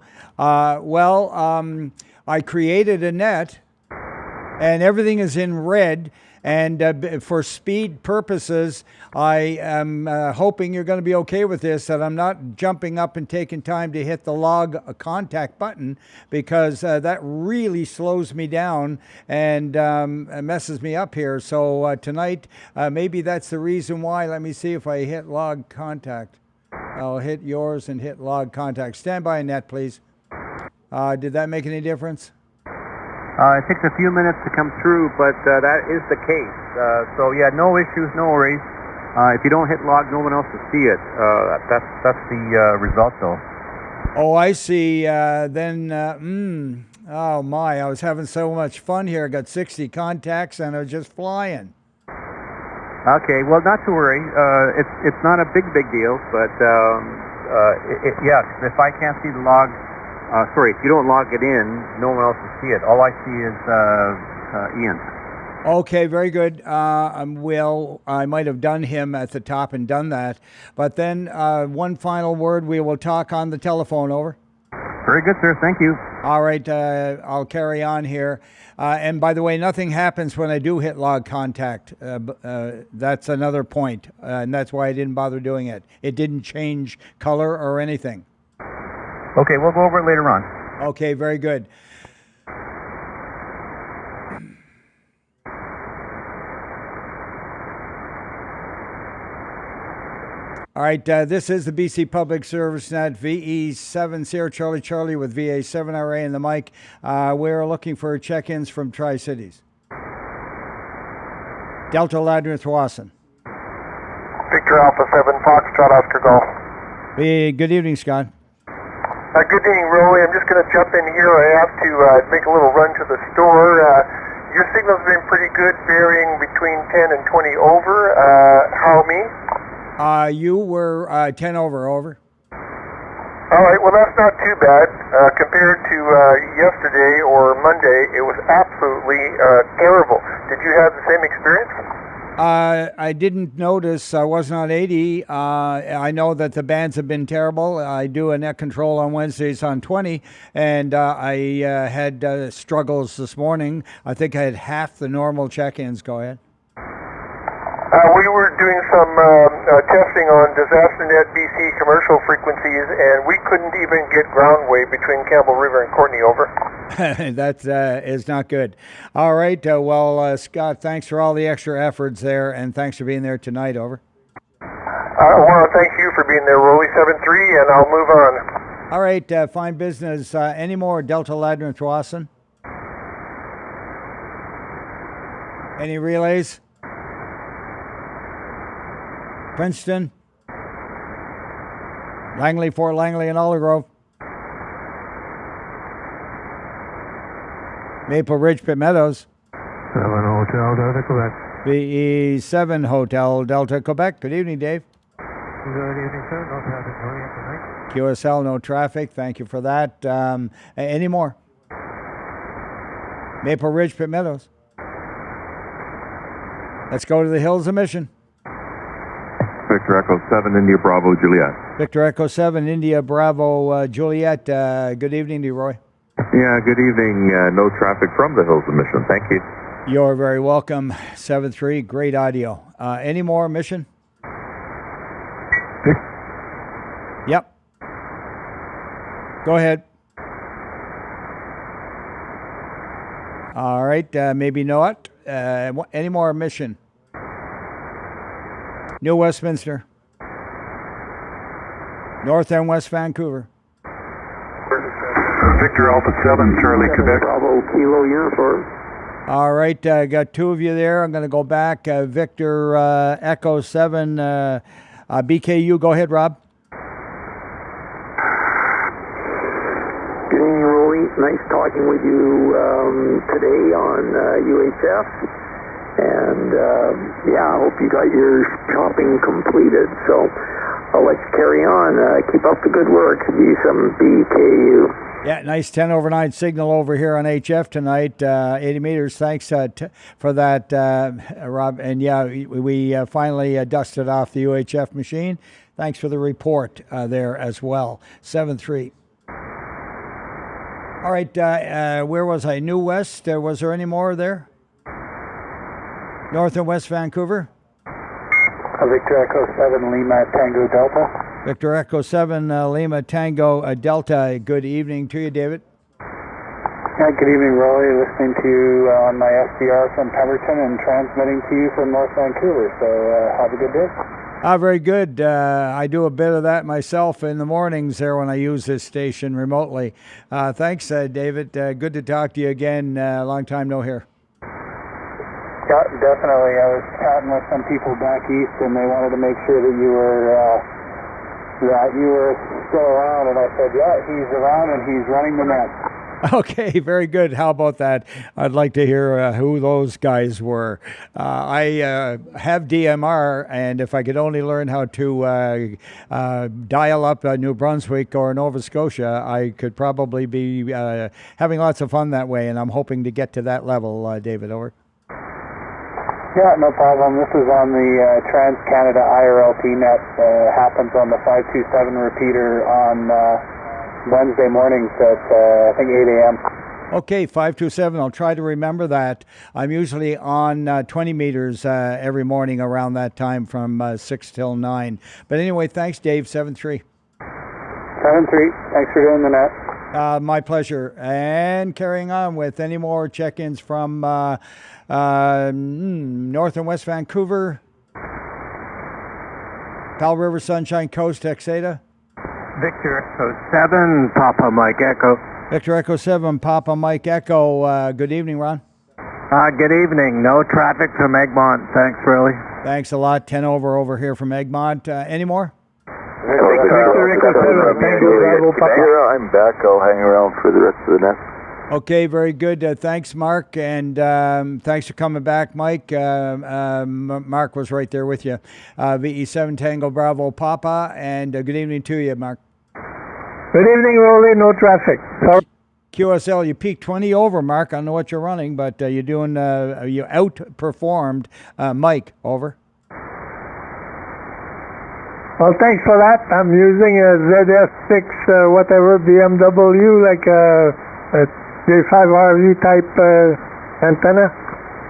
I created a net, and everything is in red. And for speed purposes, I am hoping you're going to be okay with this, that I'm not jumping up and taking time to hit the log contact button, because that really slows me down and messes me up here. So tonight, maybe that's the reason why. Let me see if I hit log contact. I'll hit yours and hit log contact. Stand by, net, please. Did that make any difference? It takes a few minutes to come through, but that is the case. So yeah, no issues, no worries. If you don't hit log, no one else will see it. That's the result, though. Oh, I see. Oh my, I was having so much fun here. I got 60 contacts and I was just flying. Okay, well, not to worry. It's not a big deal, but yes, if I can't see the log. If you don't log it in, no one else will see it. All I see is Ian. Okay, very good. I might have done him at the top and done that. But then one final word, we will talk on the telephone, over. Very good, sir. Thank you. All right, I'll carry on here. And by the way, nothing happens when I do hit log contact. That's another point, and that's why I didn't bother doing it. It didn't change color or anything. Okay, we'll go over it later on. Okay, very good. All right, this is the BC Public Service Net, VE7 Sierra Charlie Charlie with VA7RA in the mic. We're looking for check-ins from Tri-Cities. Delta Ladner Thwasson. Victor Alpha 7, Foxtrot Oscar Golf. Good evening, Scott. Good evening, Roly. I'm just going to jump in here. I have to make a little run to the store. Your signal's been pretty good, varying between 10 and 20 over. How me? You were 10 over. All right, well, that's not too bad. Compared to yesterday or Monday, it was absolutely terrible. Did you have the same experience? I didn't notice. I wasn't on 80. I know that the bands have been terrible. I do a net control on Wednesdays on 20, and I had struggles this morning. I think I had half the normal check-ins. Go ahead. We were doing some testing on DisasterNet BC commercial frequencies, and we couldn't even get ground wave between Campbell River and Courtney, over. That is not good. All right. Scott, thanks for all the extra efforts there, and thanks for being there tonight, over. I want to thank you for being there, Roly 7-3, and I'll move on. All right. Fine business. Any more Delta Ladner and Thwasson? Any relays? Princeton, Langley, Fort Langley, and Aldergrove. Maple Ridge, Pitt Meadows. 7 Hotel Delta Quebec. VE7 Hotel Delta Quebec. Good evening, Dave. Good evening, sir. No traffic tonight. QSL, no traffic. Thank you for that. Any more? Maple Ridge, Pitt Meadows. Let's go to the Hills of Mission. Victor Echo 7, India Bravo, Juliet. Victor Echo 7, India Bravo, Juliet. Good evening to you, Roy. Yeah, good evening. No traffic from the Hills of Mission. Thank you. You're very welcome. 7-3, great audio. Any more, Mission? Yep. Go ahead. All right, maybe not. Any more, Mission? New Westminster. North and West Vancouver. Victor Alpha 7, Charlie, Quebec. Bravo, Kilo Uniform. All right, got two of you there. I'm going to go back. Victor Echo 7, BKU. Go ahead, Rob. Good evening, Roly. Nice talking with you today on UHF. And I hope you got your shopping completed. So I'll let you carry on. Keep up the good work. V7BKU. Yeah, nice 10 over 9 signal over here on HF tonight. 80 meters. Thanks for that, Rob. And yeah, we finally dusted off the UHF machine. Thanks for the report there as well. 7-3. All right, where was I? New West. Was there any more there? North and West Vancouver. Victor Echo 7 Lima Tango Delta. Victor Echo 7 Lima Tango Delta. Good evening to you, David. Good evening, Roly. Listening to you on my SDR from Pemberton and transmitting to you from North Vancouver. So have a good day. Very good. I do a bit of that myself in the mornings there when I use this station remotely. Thanks, David. Good to talk to you again. Long time no hear. Yeah, definitely. I was chatting with some people back east, and they wanted to make sure that you were still around. And I said, yeah, he's around and he's running the net. Okay, very good. How about that? I'd like to hear who those guys were. I have DMR, and if I could only learn how to dial up New Brunswick or Nova Scotia, I could probably be having lots of fun that way, and I'm hoping to get to that level, David. Over. Yeah, no problem. This is on the Trans-Canada IRLP net. Happens on the 527 repeater on Wednesday mornings at, I think, 8 a.m. Okay, 527. I'll try to remember that. I'm usually on 20 meters every morning around that time from 6 till 9. But anyway, thanks, Dave. 7-3. 7-3. Thanks for doing the net. My pleasure. And carrying on with any more check-ins from North and West Vancouver, Powell River, Sunshine Coast, Texada. Victor Echo 7, Papa Mike Echo. Victor Echo 7, Papa Mike Echo. Good evening, Ron. Good evening. No traffic from Egmont. Thanks, Roly. Thanks a lot. 10 over here from Egmont. Any more? Victor Echo 7, Tango Papa. I'm back. I'll hang around for the rest of the net. Okay, very good. Thanks, Mark, and thanks for coming back, Mike. Mark was right there with you. VE7 Tango Bravo Papa, and good evening to you, Mark. Good evening, Roly. No traffic. Sorry. QSL, you peaked 20 over, Mark. I don't know what you're running, but you're doing. You outperformed Mike. Over. Well, thanks for that. I'm using a ZS6 whatever BMW, like a J5RV type antenna.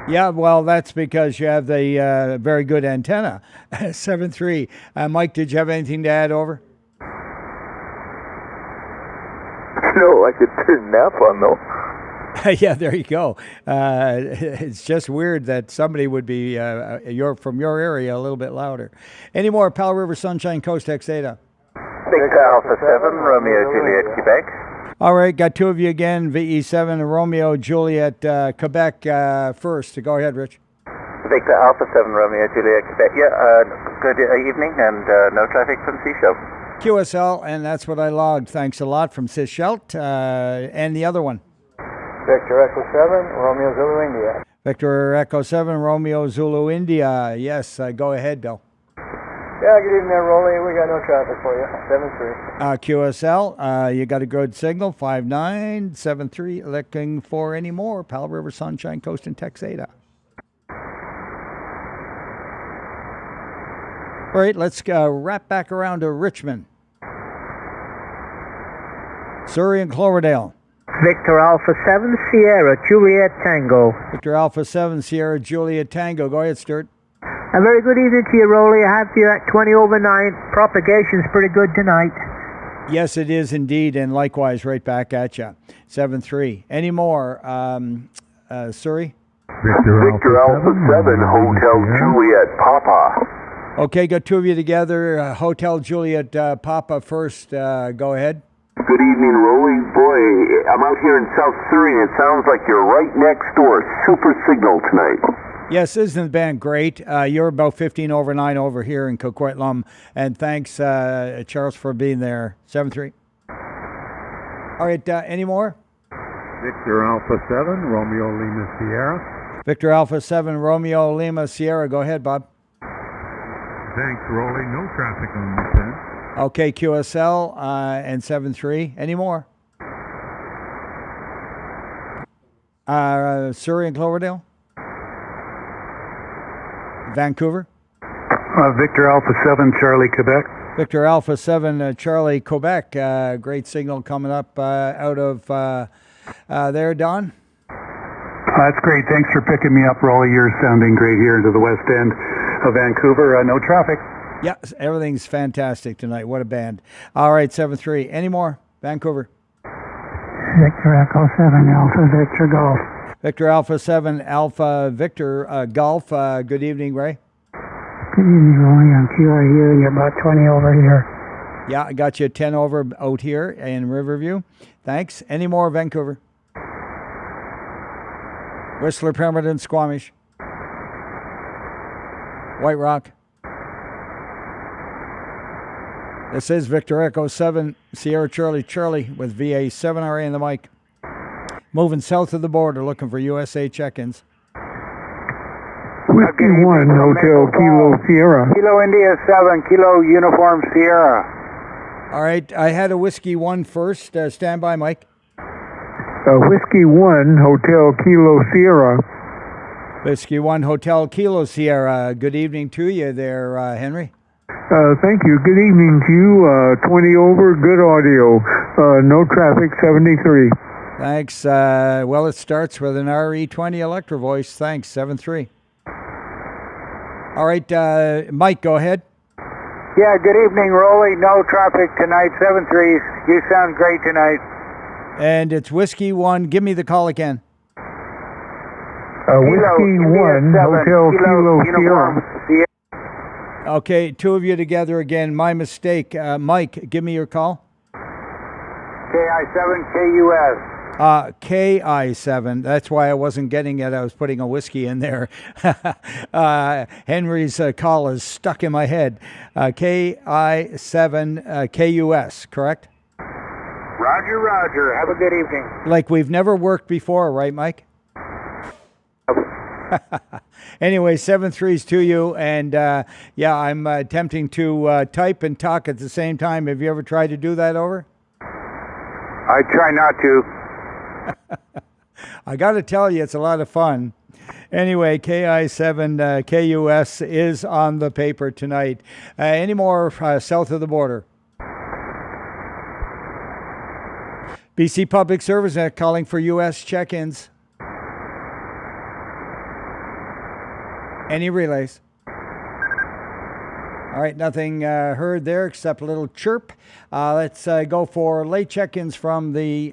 Yeah, well, that's because you have the very good antenna. 7-3. Mike, did you have anything to add? Over. No, I could turn nap on though. Yeah, there you go. It's just weird that somebody would be from your area a little bit louder. Any more? Powell River, Sunshine Coast, Texada. Victor Alpha 7, Romeo Juliet, Quebec. All right, got two of you again. VE7 Romeo Juliet, Quebec first. Go ahead, Rich. Victor Alpha 7, Romeo Juliet, Quebec. Yeah, good evening and no traffic from Sechelt. QSL, and that's what I logged. Thanks a lot from Sechelt. And the other one. Victor Echo 7, Romeo Zulu India. Victor Echo 7, Romeo Zulu India. Yes, go ahead, Bill. Yeah, good evening there, Roly. We got no traffic for you. 7-3. QSL, you got a good signal. 5-9, 7-3. Looking for any more? Powell River, Sunshine Coast, and Texada. All right, let's wrap back around to Richmond. Surrey and Cloverdale. Victor Alpha 7 Sierra Juliet Tango. Victor Alpha 7 Sierra Juliet Tango. Go ahead, Stuart. A very good evening to you, Roly. I have you at 20 over 9. Propagation's pretty good tonight. Yes, it is indeed, and likewise, right back at you. 7-3. Any more? Surrey? Victor Alpha 7, Hotel Juliet Papa. Okay, got two of you together. Hotel Juliet Papa first. Go ahead. Good evening, Roly. Boy, I'm out here in South Surrey, and it sounds like you're right next door. Super signal tonight. Yes, isn't the band great? You're about 15 over 9 over here in Coquitlam, and thanks, Charles, for being there. 7-3. All right, any more? Victor Alpha 7, Romeo Lima Sierra. Victor Alpha 7, Romeo Lima Sierra. Go ahead, Bob. Thanks, Roly. No traffic on the 10. Okay, QSL and 7-3. Any more? Surrey and Cloverdale? Vancouver? Victor Alpha 7, Charlie, Quebec. Victor Alpha 7, Charlie, Quebec. Great signal coming up out of there, Don. That's great. Thanks for picking me up, Roly. You're sounding great here into the west end of Vancouver. No traffic. Yeah, everything's fantastic tonight. What a band. All right, 7-3. Any more? Vancouver. Victor Echo 7 Alpha Victor Golf. Victor Alpha 7 Alpha Victor Golf. Good evening, Ray. Good evening, Roly. I'm QI here. You're about 20 over here. Yeah, I got you 10 over out here in Riverview. Thanks. Any more, Vancouver? Whistler, Pemberton, Squamish. White Rock. This is Victor Echo 7 Sierra Charlie with VA 7RA in the mic. Moving south of the border, looking for USA check-ins. Whiskey 1, Hotel Kilo Sierra. Kilo India 7, Kilo Uniform Sierra. All right, I had a Whiskey 1 first. Stand by, Mike. Whiskey 1, Hotel Kilo Sierra. Whiskey 1, Hotel Kilo Sierra. Good evening to you there, Henry. Thank you. Good evening to you. 20 over, good audio. No traffic, 73. Thanks. Well, it starts with an RE20 Electro Voice. Thanks, 7-3. All right, Mike, go ahead. Yeah, good evening, Roly. No traffic tonight, 7-3s. You sound great tonight. And it's Whiskey 1. Give me the call again. Whiskey 1, Hotel Kilo Sierra. Okay, two of you together again. My mistake. Mike, give me your call. KI7, KUS. KI7. That's why I wasn't getting it. I was putting a whiskey in there. Henry's call is stuck in my head. KI7 KUS, correct? Roger, Roger. Have a good evening. Like we've never worked before, right, Mike? Anyway, 7-3s to you. And yeah, I'm attempting to type and talk at the same time. Have you ever tried to do that over? I try not to. I got to tell you, it's a lot of fun. Anyway, KI7 KUS is on the paper tonight. Any more south of the border? BC Public Service calling for U.S. check-ins. Any relays? All right, nothing heard there except a little chirp. Let's go for late check-ins from the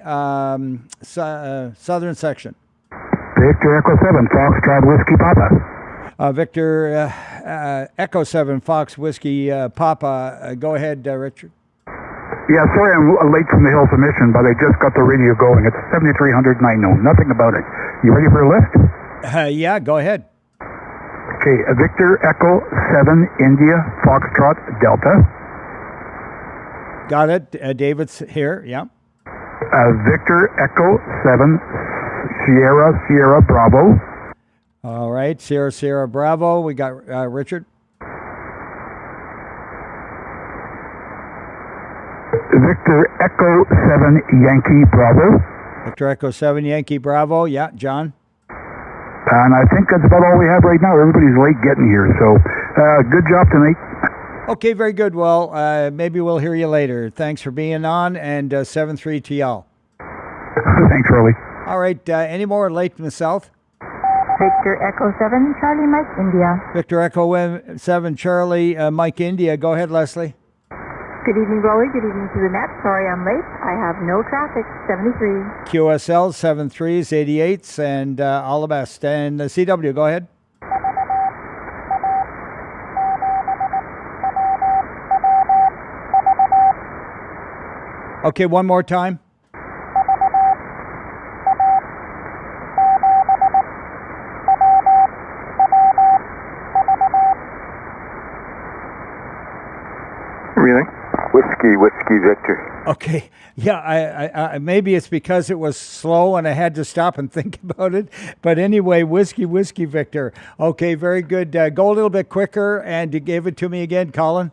southern section. Victor Echo 7, Foxtrot Whiskey Papa. Victor Echo 7, Fox Whiskey Papa. Go ahead, Richard. Yeah, sorry I'm late from the Hills of Mission, but I just got the radio going. It's 7300 and I know nothing about it. You ready for a lift? Yeah, go ahead. Okay, Victor Echo 7 India Foxtrot Delta. Got it. David's here, yeah. Victor Echo 7 Sierra Bravo. All right, Sierra Bravo. We got Richard. Victor Echo 7 Yankee Bravo. Victor Echo 7 Yankee Bravo. Yeah, John. And I think that's about all we have right now. Everybody's late getting here, so good job tonight. Okay, very good. Well, maybe we'll hear you later. Thanks for being on, and 7-3 to y'all. Thanks, Roly. All right, any more late in the south? Victor Echo 7 Charlie Mike India. Victor Echo 7 Charlie Mike India. Go ahead, Leslie. Good evening, Roly. Good evening to the net. Sorry I'm late. I have no traffic. 73. QSL 7-3s, 88s, and all the best. And CW, go ahead. Okay, one more time. Really? Whiskey Victor. Okay, yeah, I maybe it's because it was slow and I had to stop and think about it. But anyway, Whiskey Victor. Okay, very good. Go a little bit quicker and give it to me again, Colin.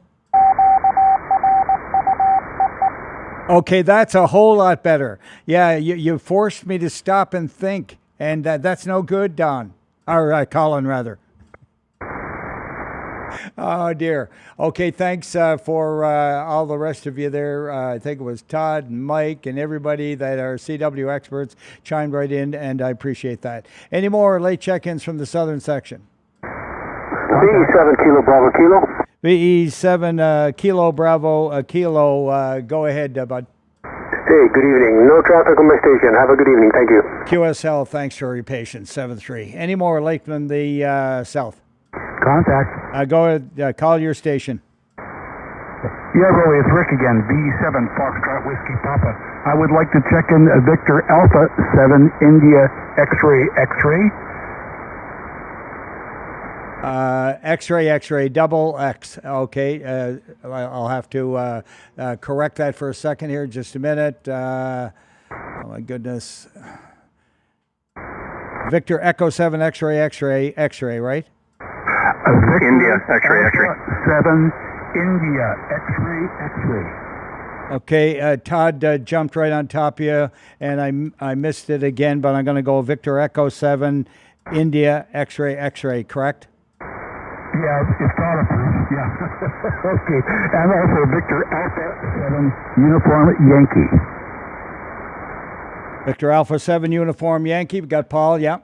Okay, that's a whole lot better. Yeah, you forced me to stop and think, and that's no good, Don. Or Colin, rather. Oh, dear. Okay, thanks for all the rest of you there. I think it was Todd and Mike and everybody that are CW experts chimed right in, and I appreciate that. Any more late check-ins from the southern section? VE7 Kilo Bravo Kilo. VE7 Kilo Bravo Kilo. Go ahead, bud. Hey, good evening. No traffic on my station. Have a good evening. Thank you. QSL, thanks for your patience. 7-3. Any more late from the south? Contact. Go ahead, call your station. Yeah, Roly, it's Rick again. V7 Foxtrot Whiskey Papa. I would like to check in Victor Alpha 7 India X-ray X-ray. X-ray, double X. Okay, I'll have to correct that for a second here. Just a minute. Oh my goodness. Victor Echo 7 X-ray, right? India X-ray X-ray. 7 India X-ray X-ray. Okay, Todd jumped right on top of you, and I missed it again, but I'm going to go Victor Echo 7 India X-ray, correct? Yeah, it's Todd approved. Yeah. Okay, and also Victor Alpha 7 Uniform Yankee. Victor Alpha 7 Uniform Yankee. We got Paul, yeah.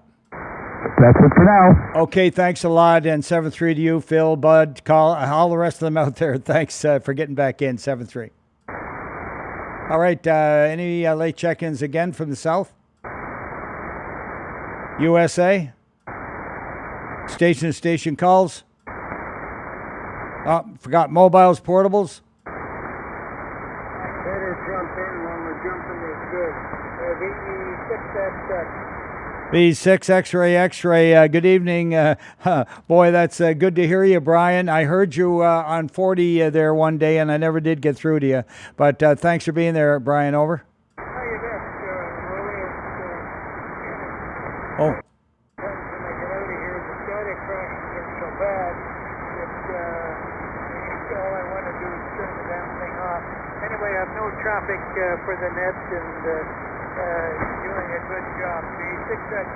That's it for now. Okay, thanks a lot, and 7-3 to you, Phil, Bud, call all the rest of them out there. Thanks for getting back in, 7-3. All right, any late check-ins again from the south? USA? Station calls? Oh, forgot mobiles, portables? Better jump in when we're jumping is good. V6 X-ray. Good evening. Boy, that's good to hear you, Brian. I heard you on 40 there one day, and I never did get through to you. But thanks for being there, Brian. Over. Oh. Traffic for the net and doing a good job. V6X.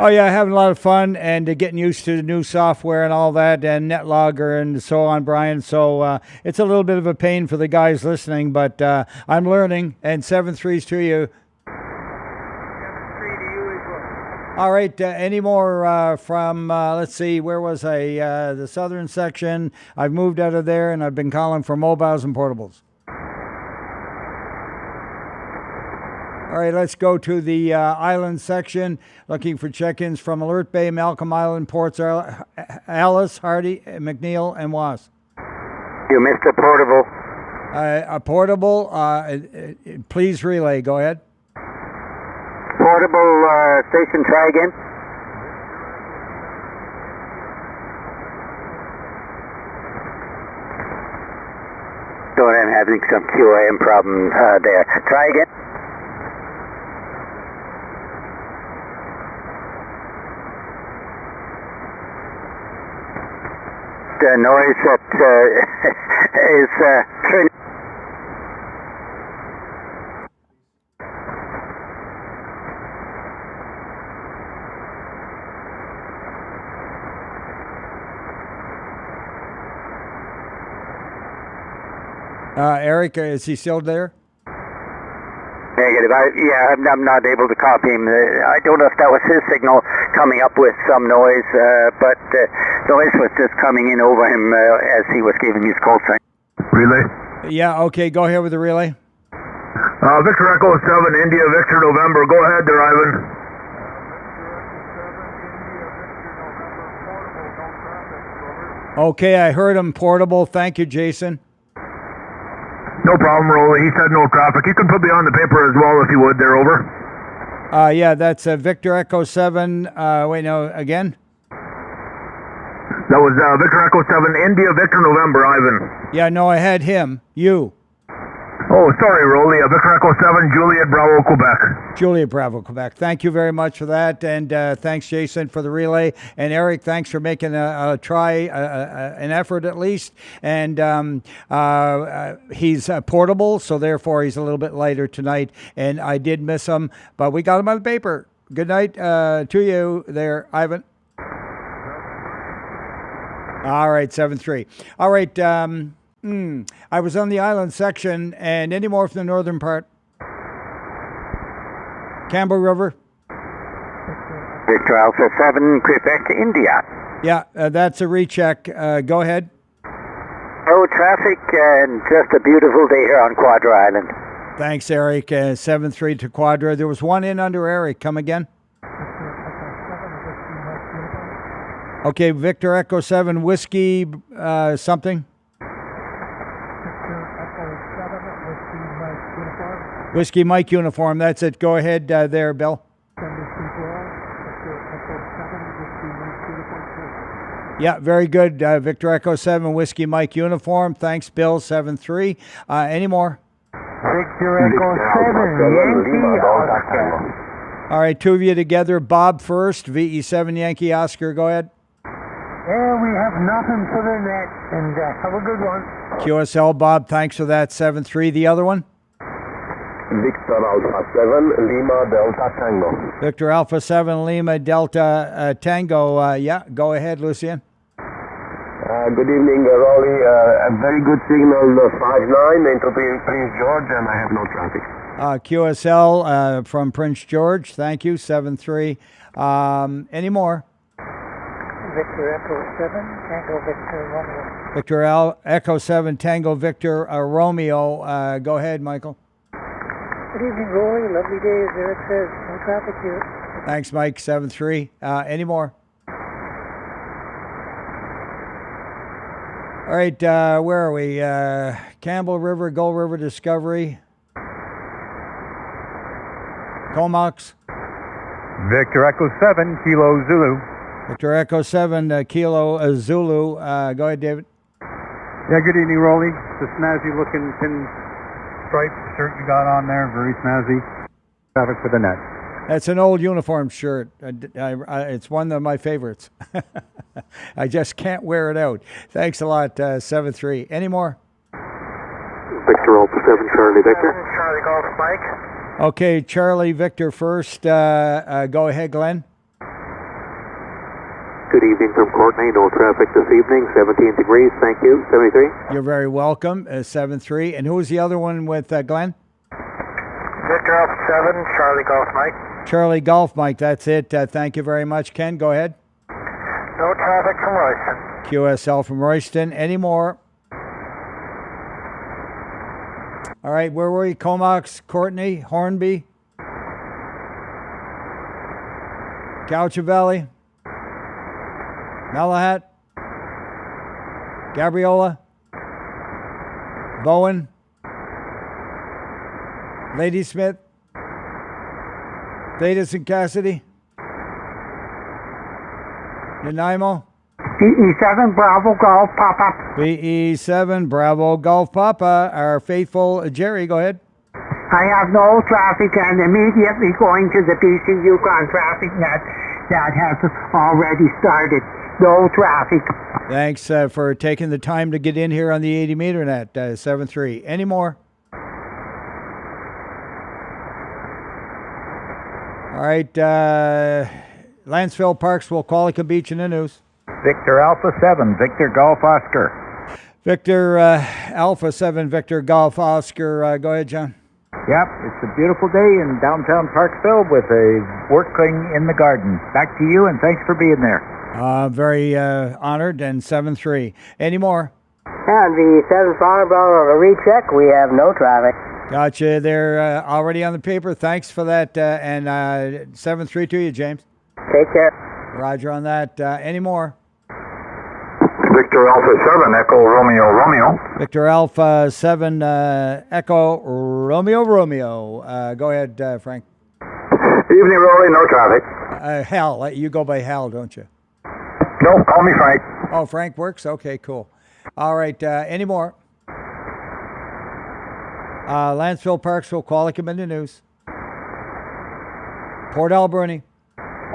Oh yeah, having a lot of fun and getting used to the new software and all that, and NetLogger and so on, Brian. So it's a little bit of a pain for the guys listening, but I'm learning. And 7-3s to you. 7-3 to you as well. All right. Any more from? Let's see. Where was I? The southern section. I've moved out of there, and I've been calling for mobiles and portables. All right, let's go to the island section, looking for check-ins from Alert Bay, Malcolm Island, Ports Alice, Hardy, McNeil, and Was. You missed a portable. A portable, please relay. Go ahead. Portable station, try again. So I'm having some QAM problem there. Try again. The noise that is turning. Eric, is he still there? Negative. I'm not able to copy him. I don't know if that was his signal coming up with some noise, but noise was just coming in over him as he was giving his call sign. Relay? Yeah, okay, go ahead with the relay. Victor Echo 7, India, Victor November. Go ahead there, Ivan. Okay, I heard him, portable. Thank you, Jason. No problem, Roly. He said no traffic. You can put me on the paper as well if you would. There, over. Yeah, that's Victor Echo 7. Wait, no, again? That was Victor Echo 7, India, Victor November, Ivan. Yeah, no, I had him. You. Oh, sorry, Roly. Victor Echo 7, Juliet Bravo, Quebec. Juliet Bravo, Quebec. Thank you very much for that. And thanks, Jason, for the relay. And Eric, thanks for making a try, an effort at least. And he's portable, so therefore he's a little bit lighter tonight. And I did miss him, but we got him on the paper. Good night to you there, Ivan. All right, 7-3. All right. I was on the island section, and any more from the northern part? Campbell River? Victor Alpha 7, Quebec, India. Yeah, that's a recheck. Go ahead. No traffic and just a beautiful day here on Quadra Island. Thanks, Eric. 7-3 to Quadra. There was one in under Eric. Come again? Okay, Victor Echo 7, Whiskey something? Whiskey Mike uniform. That's it. Go ahead there, Bill. Yeah, very good. Victor Echo 7, Whiskey Mike uniform. Thanks, Bill. 7-3. Any more? Victor Echo 7, Yankee Oscar. All right, two of you together. Bob first. VE7 Yankee Oscar. Go ahead. Yeah, we have nothing for the net, and have a good one. QSL Bob, thanks for that. 7-3. The other one? Victor Alpha 7, Lima Delta Tango. Victor Alpha 7, Lima Delta Tango. Yeah, go ahead, Lucian. Good evening, Roly. A very good signal, 5-9 into Prince George, and I have no traffic. QSL from Prince George. Thank you. 7-3. Any more? Victor Echo 7, Tango Victor Romeo. Victor Echo 7, Tango Victor Romeo. Go ahead, Michael. Good evening, Roly. Lovely day, as Eric says. No traffic here. Thanks, Mike. 7-3. Any more? All right, where are we? Campbell River, Gull River Discovery. Comox. Victor Echo 7, Kilo Zulu. Victor Echo 7, Kilo Zulu. Go ahead, David. Yeah, good evening, Roly. The snazzy looking pinstripe shirt you got on there, very snazzy. Traffic for the net. That's an old uniform shirt. It's one of my favorites. I just can't wear it out. Thanks a lot, 7-3. Any more? Victor Alpha 7, Charlie Victor. Charlie Golf Mike. Okay, Charlie Victor first. Go ahead, Glenn. Good evening from Courtney. No traffic this evening. 17 degrees. Thank you. 73. You're very welcome. 7-3. And who was the other one with Glenn? Victor Alpha 7, Charlie Golf Mike. Charlie Golf Mike. That's it. Thank you very much. Ken, go ahead. No traffic from Royston. QSL from Royston. Any more? All right, where were you? Comox, Courtney, Hornby, Goucher Valley, Malahat, Gabriola, Bowen, Ladysmith, Thetis and Cassidy, Nanaimo, BE7 Bravo Golf Papa. BE7 Bravo Golf Papa, our faithful Jerry, go ahead. I have no traffic and immediately going to the BC Yukon traffic net that has already started. No traffic. Thanks for taking the time to get in here on the 80 meter net, 7-3. Any more? All right, Lanceville Parks, Wolcolica Beach in the news. Victor Alpha 7, Victor Golf Oscar. Victor Alpha 7, Victor Golf Oscar. Go ahead, John. Yep, it's a beautiful day in downtown Parksville with a working in the garden. Back to you, and thanks for being there. Very honored, and 7-3. Any more? And the 7 Farm Bravo recheck, we have no traffic. Gotcha. They're already on the paper. Thanks for that. And 7-3 to you, James. Take care. Roger on that. Any more? Victor Alpha 7, Echo Romeo Romeo. Victor Alpha 7, Echo Romeo Romeo. Go ahead, Frank. Evening, Roly. No traffic. Hal. You go by Hal, don't you? No, call me Frank. Oh, Frank works? Okay, cool. All right. Any more? Lanceville Parksville, Qualicum in the news. Port Alberni.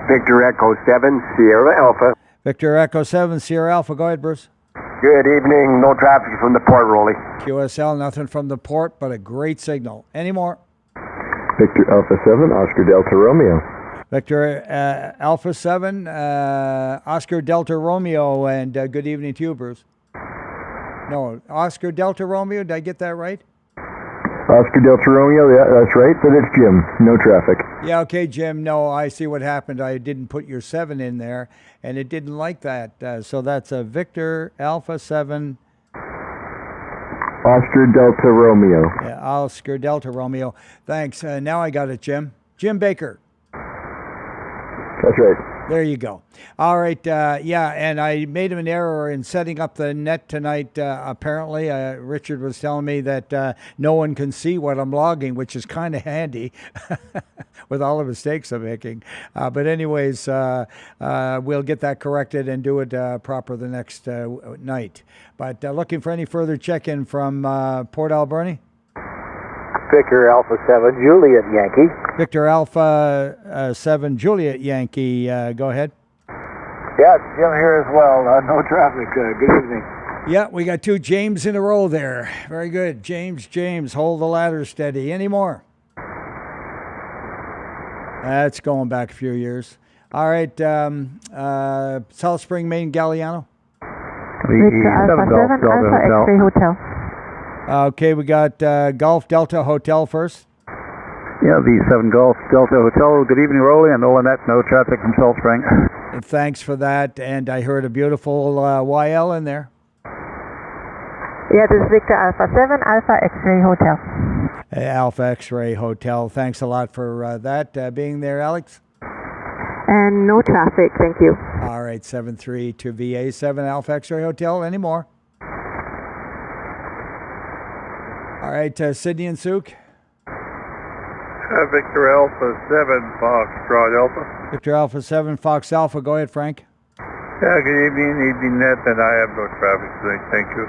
Victor Echo 7, Sierra Alpha. Victor Echo 7, Sierra Alpha. Go ahead, Bruce. Good evening. No traffic from the port, Roly. QSL, nothing from the port, but a great signal. Any more? Victor Alpha 7, Oscar Delta Romeo. Victor Alpha 7, Oscar Delta Romeo, and good evening to you, Bruce. No, Oscar Delta Romeo, did I get that right? Oscar Delta Romeo, yeah, that's right, but it's Jim. No traffic. Yeah, okay, Jim. No, I see what happened. I didn't put your 7 in there, and it didn't like that. So that's a Victor Alpha 7. Oscar Delta Romeo. Yeah, Oscar Delta Romeo. Thanks. Now I got it, Jim. Jim Baker. That's right. There you go. All right. Yeah, and I made an error in setting up the net tonight. Apparently, Richard was telling me that no one can see what I'm logging, which is kind of handy with all the mistakes I'm making. But anyways, we'll get that corrected and do it proper the next night. But looking for any further check-in from Port Alberni? Victor Alpha 7, Juliet Yankee. Victor Alpha 7, Juliet Yankee. Go ahead. Yeah, Jim here as well. No traffic. Good evening. Yeah, we got 2 James in a row there. Very good. James, hold the ladder steady. Any more? That's going back a few years. All right, South Spring, Maine, Galliano. Victor Alpha 7, Alpha X-Ray Hotel. Okay, we got Golf Delta Hotel first. Yeah, the 7 Golf Delta Hotel. Good evening, Roly. And Olanette, no traffic from Salt Spring. Thanks for that. And I heard a beautiful YL in there. Yeah, this is Victor Alpha 7, Alpha X-Ray Hotel. Alpha X-Ray Hotel. Thanks a lot for that being there, Alex. And no traffic, thank you. All right, 7-3 to VA 7 Alpha X-Ray Hotel. Any more? All right, Sydney and Souk. Victor Alpha 7, Foxtrot Alpha. Victor Alpha 7, Fox Alpha. Go ahead, Frank. Yeah, good evening, Net, and I have no traffic today. Thank you.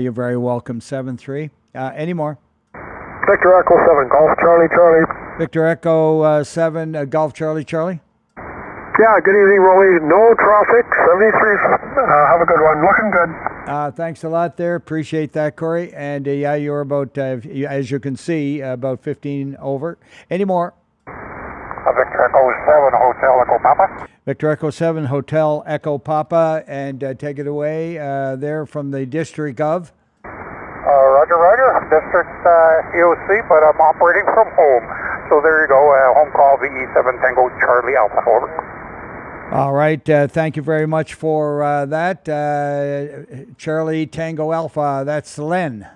You're very welcome. 7-3. Any more? Victor Echo 7, Golf Charlie. Victor Echo 7, Golf Charlie. Yeah, good evening, Roly. No traffic, 73. Have a good one. Looking good. Thanks a lot there. Appreciate that, Corey. And yeah, you're about, as you can see, about 15 over. Any more? Victor Echo 7, Hotel Echo Papa. Victor Echo 7, Hotel Echo Papa. And take it away there from the District of? Roger. District EOC, but I'm operating from home. So there you go. Home call VE7 Tango Charlie Alpha. Over. All right. Thank you very much for that. Charlie Tango Alpha, that's Len.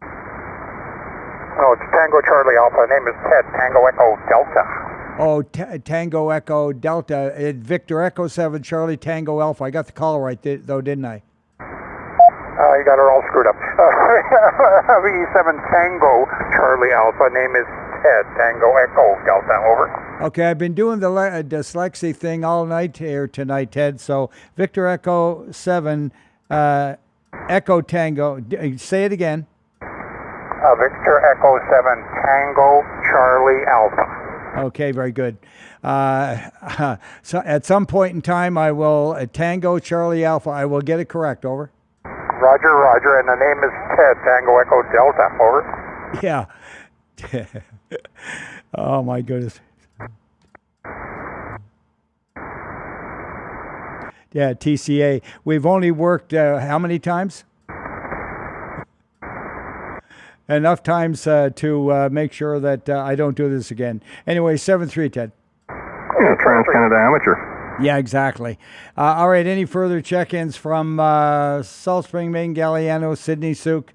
Oh, it's Tango Charlie Alpha. Name is Ted, Tango Echo Delta. Oh, Tango Echo Delta. Victor Echo 7, Charlie Tango Alpha. I got the call right, though, didn't I? You got her all screwed up. VE7 Tango Charlie Alpha. Name is Ted, Tango Echo Delta. Over. Okay, I've been doing the dyslexia thing all night here tonight, Ted. So Victor Echo 7, Echo Tango. Say it again. Victor Echo 7, Tango Charlie Alpha. Okay, very good. So at some point in time, I will Tango Charlie Alpha. I will get it correct. Over. Roger, and the name is Ted, Tango Echo Delta. Over. Yeah. Oh my goodness. Yeah, TCA. We've only worked how many times? Enough times to make sure that I don't do this again. Anyway, 7-3, Ted. Yeah, Trans-Canada Amateur. Yeah, exactly. All right, any further check-ins from Salt Spring, Maine, Galliano, Sydney, Souk,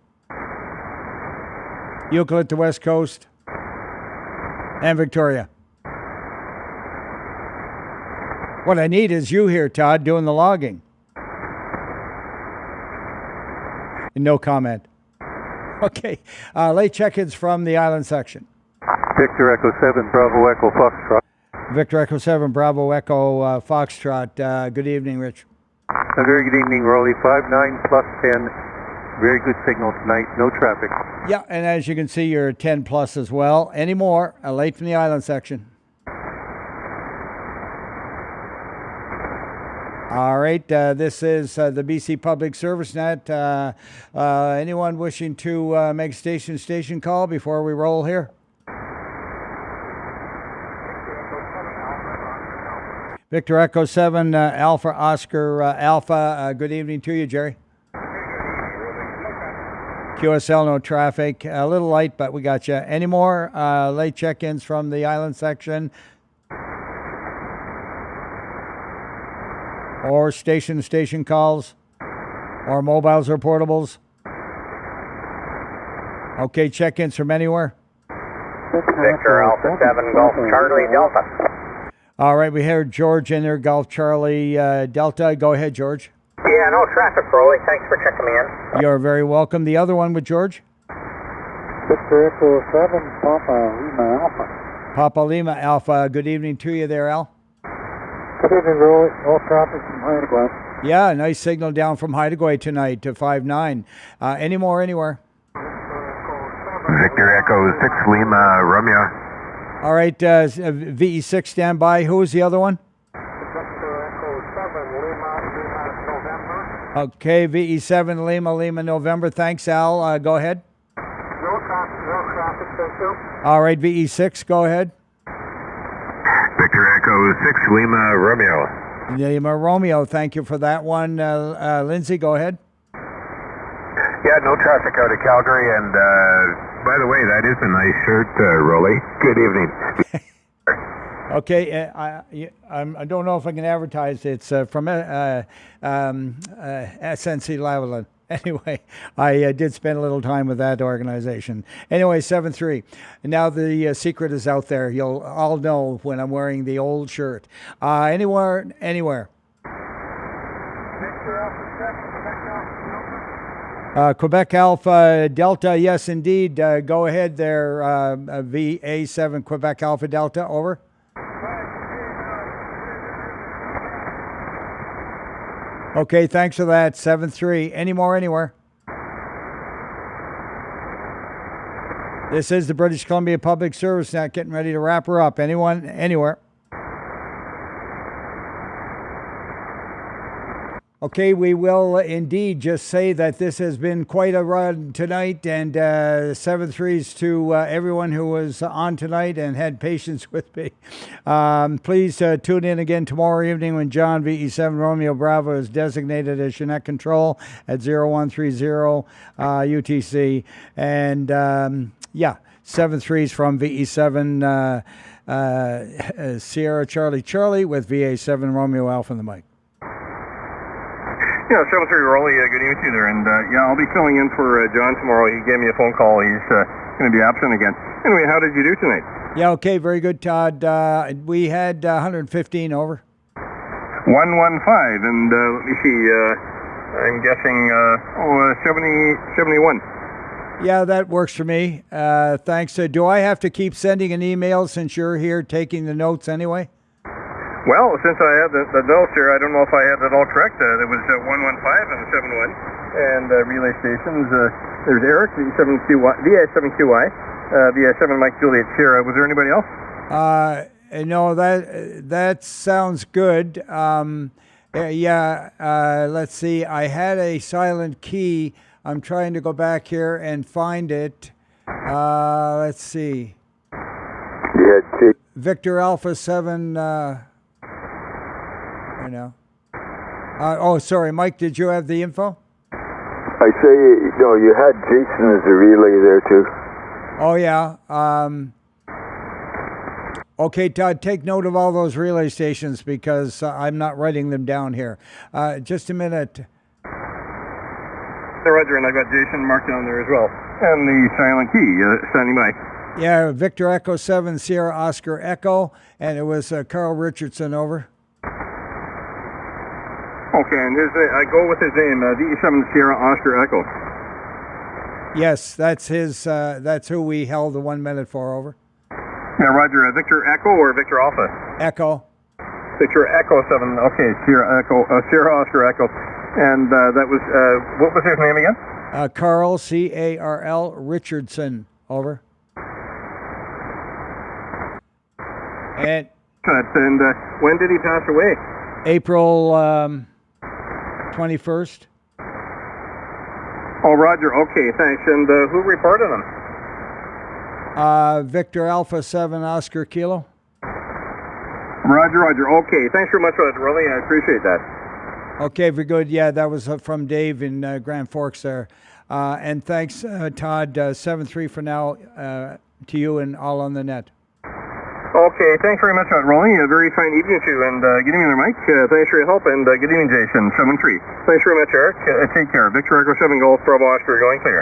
Euclid to West Coast, and Victoria? What I need is you here, Todd, doing the logging. No comment. Okay. Late check-ins from the island section. Victor Echo 7, Bravo Echo Foxtrot. Victor Echo 7, Bravo Echo Foxtrot. Good evening, Rich. A very good evening, Roly. 59 plus 10, very good signal tonight. No traffic. Yeah, and as you can see, you're 10 plus as well. Any more? Late from the island section. All right, this is the BC Public Service Net. Anyone wishing to make station call before we roll here? Victor Echo 7, Alpha Oscar Alpha. Good evening to you, Jerry. QSL, no traffic. A little light, but we got you. Any more late check-ins from the island section? Or station calls? Or mobiles or portables? Okay, check-ins from anywhere? Victor Alpha 7 Golf Charlie Delta. All right, we heard George in there, Golf Charlie Delta. Go ahead, George. Yeah, no traffic, Roly. Thanks for checking me in. You're very welcome. The other one with George? Victor Echo 7, Papa Lima Alpha. Papa Lima Alpha. Good evening to you there, Al. Good evening, Roly. No traffic from Haida. Yeah, nice signal down from Haida tonight to 5-9. Any more anywhere? Victor Echo 6 Lima Romeo. All right, VE6 standby. Who was the other one? Okay, VE7 Lima November. Thanks, Al. Go ahead. No traffic, thank you. All right, VE6, go ahead. Victor Echo 6 Lima Romeo. Lima Romeo, thank you for that one. Lindsay, go ahead. Yeah, no traffic out of Calgary, and by the way, that is a nice shirt, Roly. Good evening. Okay, I don't know if I can advertise. It's from SNC Lavalin. Anyway, I did spend a little time with that organization. Anyway, 7-3. And now the secret is out there. You'll all know when I'm wearing the old shirt. Anywhere. Quebec Alpha Delta, yes, indeed. Go ahead there, VA7 Quebec Alpha Delta, over. Okay, thanks for that. 7-3. Any more anywhere? This is the British Columbia Public Service Net, getting ready to wrap her up. Anyone, anywhere? Okay, we will indeed just say that this has been quite a run tonight, and 7-3s to everyone who was on tonight and had patience with me. Please tune in again tomorrow evening when John VE7 Romeo Bravo is designated as Chinook Control at 0130 UTC. And 7-3s from VE7 Sierra Charlie with VA7 Romeo Alpha on the mic. Yeah, 7-3 Roly, good evening to you there. And I'll be filling in for John tomorrow. He gave me a phone call. He's going to be absent again. Anyway, how did you do tonight? Yeah, okay, very good, Todd. We had 115 over. 115, and let me see, I'm guessing 71. Yeah, that works for me. Thanks. Do I have to keep sending an email since you're here taking the notes anyway? Well, since I have the notes here, I don't know if I had that all correct. There was 115 and 71, and relay stations. There's Eric, VA7QY, VA7 Mike Juliet Sierra. Was there anybody else? No, that sounds good. Let's see. I had a silent key. I'm trying to go back here and find it. Let's see. Yeah, Victor Alpha 7. Sorry, Mike, did you have the info? I say, you had Jason as a relay there too. Oh, yeah. Okay, Todd, take note of all those relay stations because I'm not writing them down here. Just a minute. Roger, and I've got Jason marked down there as well. And the silent key standing by. Yeah, Victor Echo 7, Sierra Oscar Echo, and it was Carl Richardson, over. Okay, and I go with his name, VE7 Sierra Oscar Echo. Yes, that's his. That's who we held the 1 minute for, over. Yeah, Roger. Victor Echo or Victor Alpha? Echo. Victor Echo 7. Okay, Sierra Echo, Sierra Oscar Echo, and that was what was his name again? Carl, C-A-R-L, Richardson. Over. And when did he pass away? April 21st. Oh, Roger. Okay, thanks. And who reported him? Victor Alpha 7 Oscar Kilo. Roger. Okay, thanks very much for that, Roly. I appreciate that. Okay, very good. Yeah, that was from Dave in Grand Forks there. And thanks, Todd. 7-3 for now to you and all on the net. Okay, thanks very much for that, Roly. A very fine evening to you. And good evening there, Mike. Thanks for your help. And good evening, Jason. 7-3. Thanks very much, Eric. Take care. Victor Echo 7 Golf, Bravo Oscar, going clear.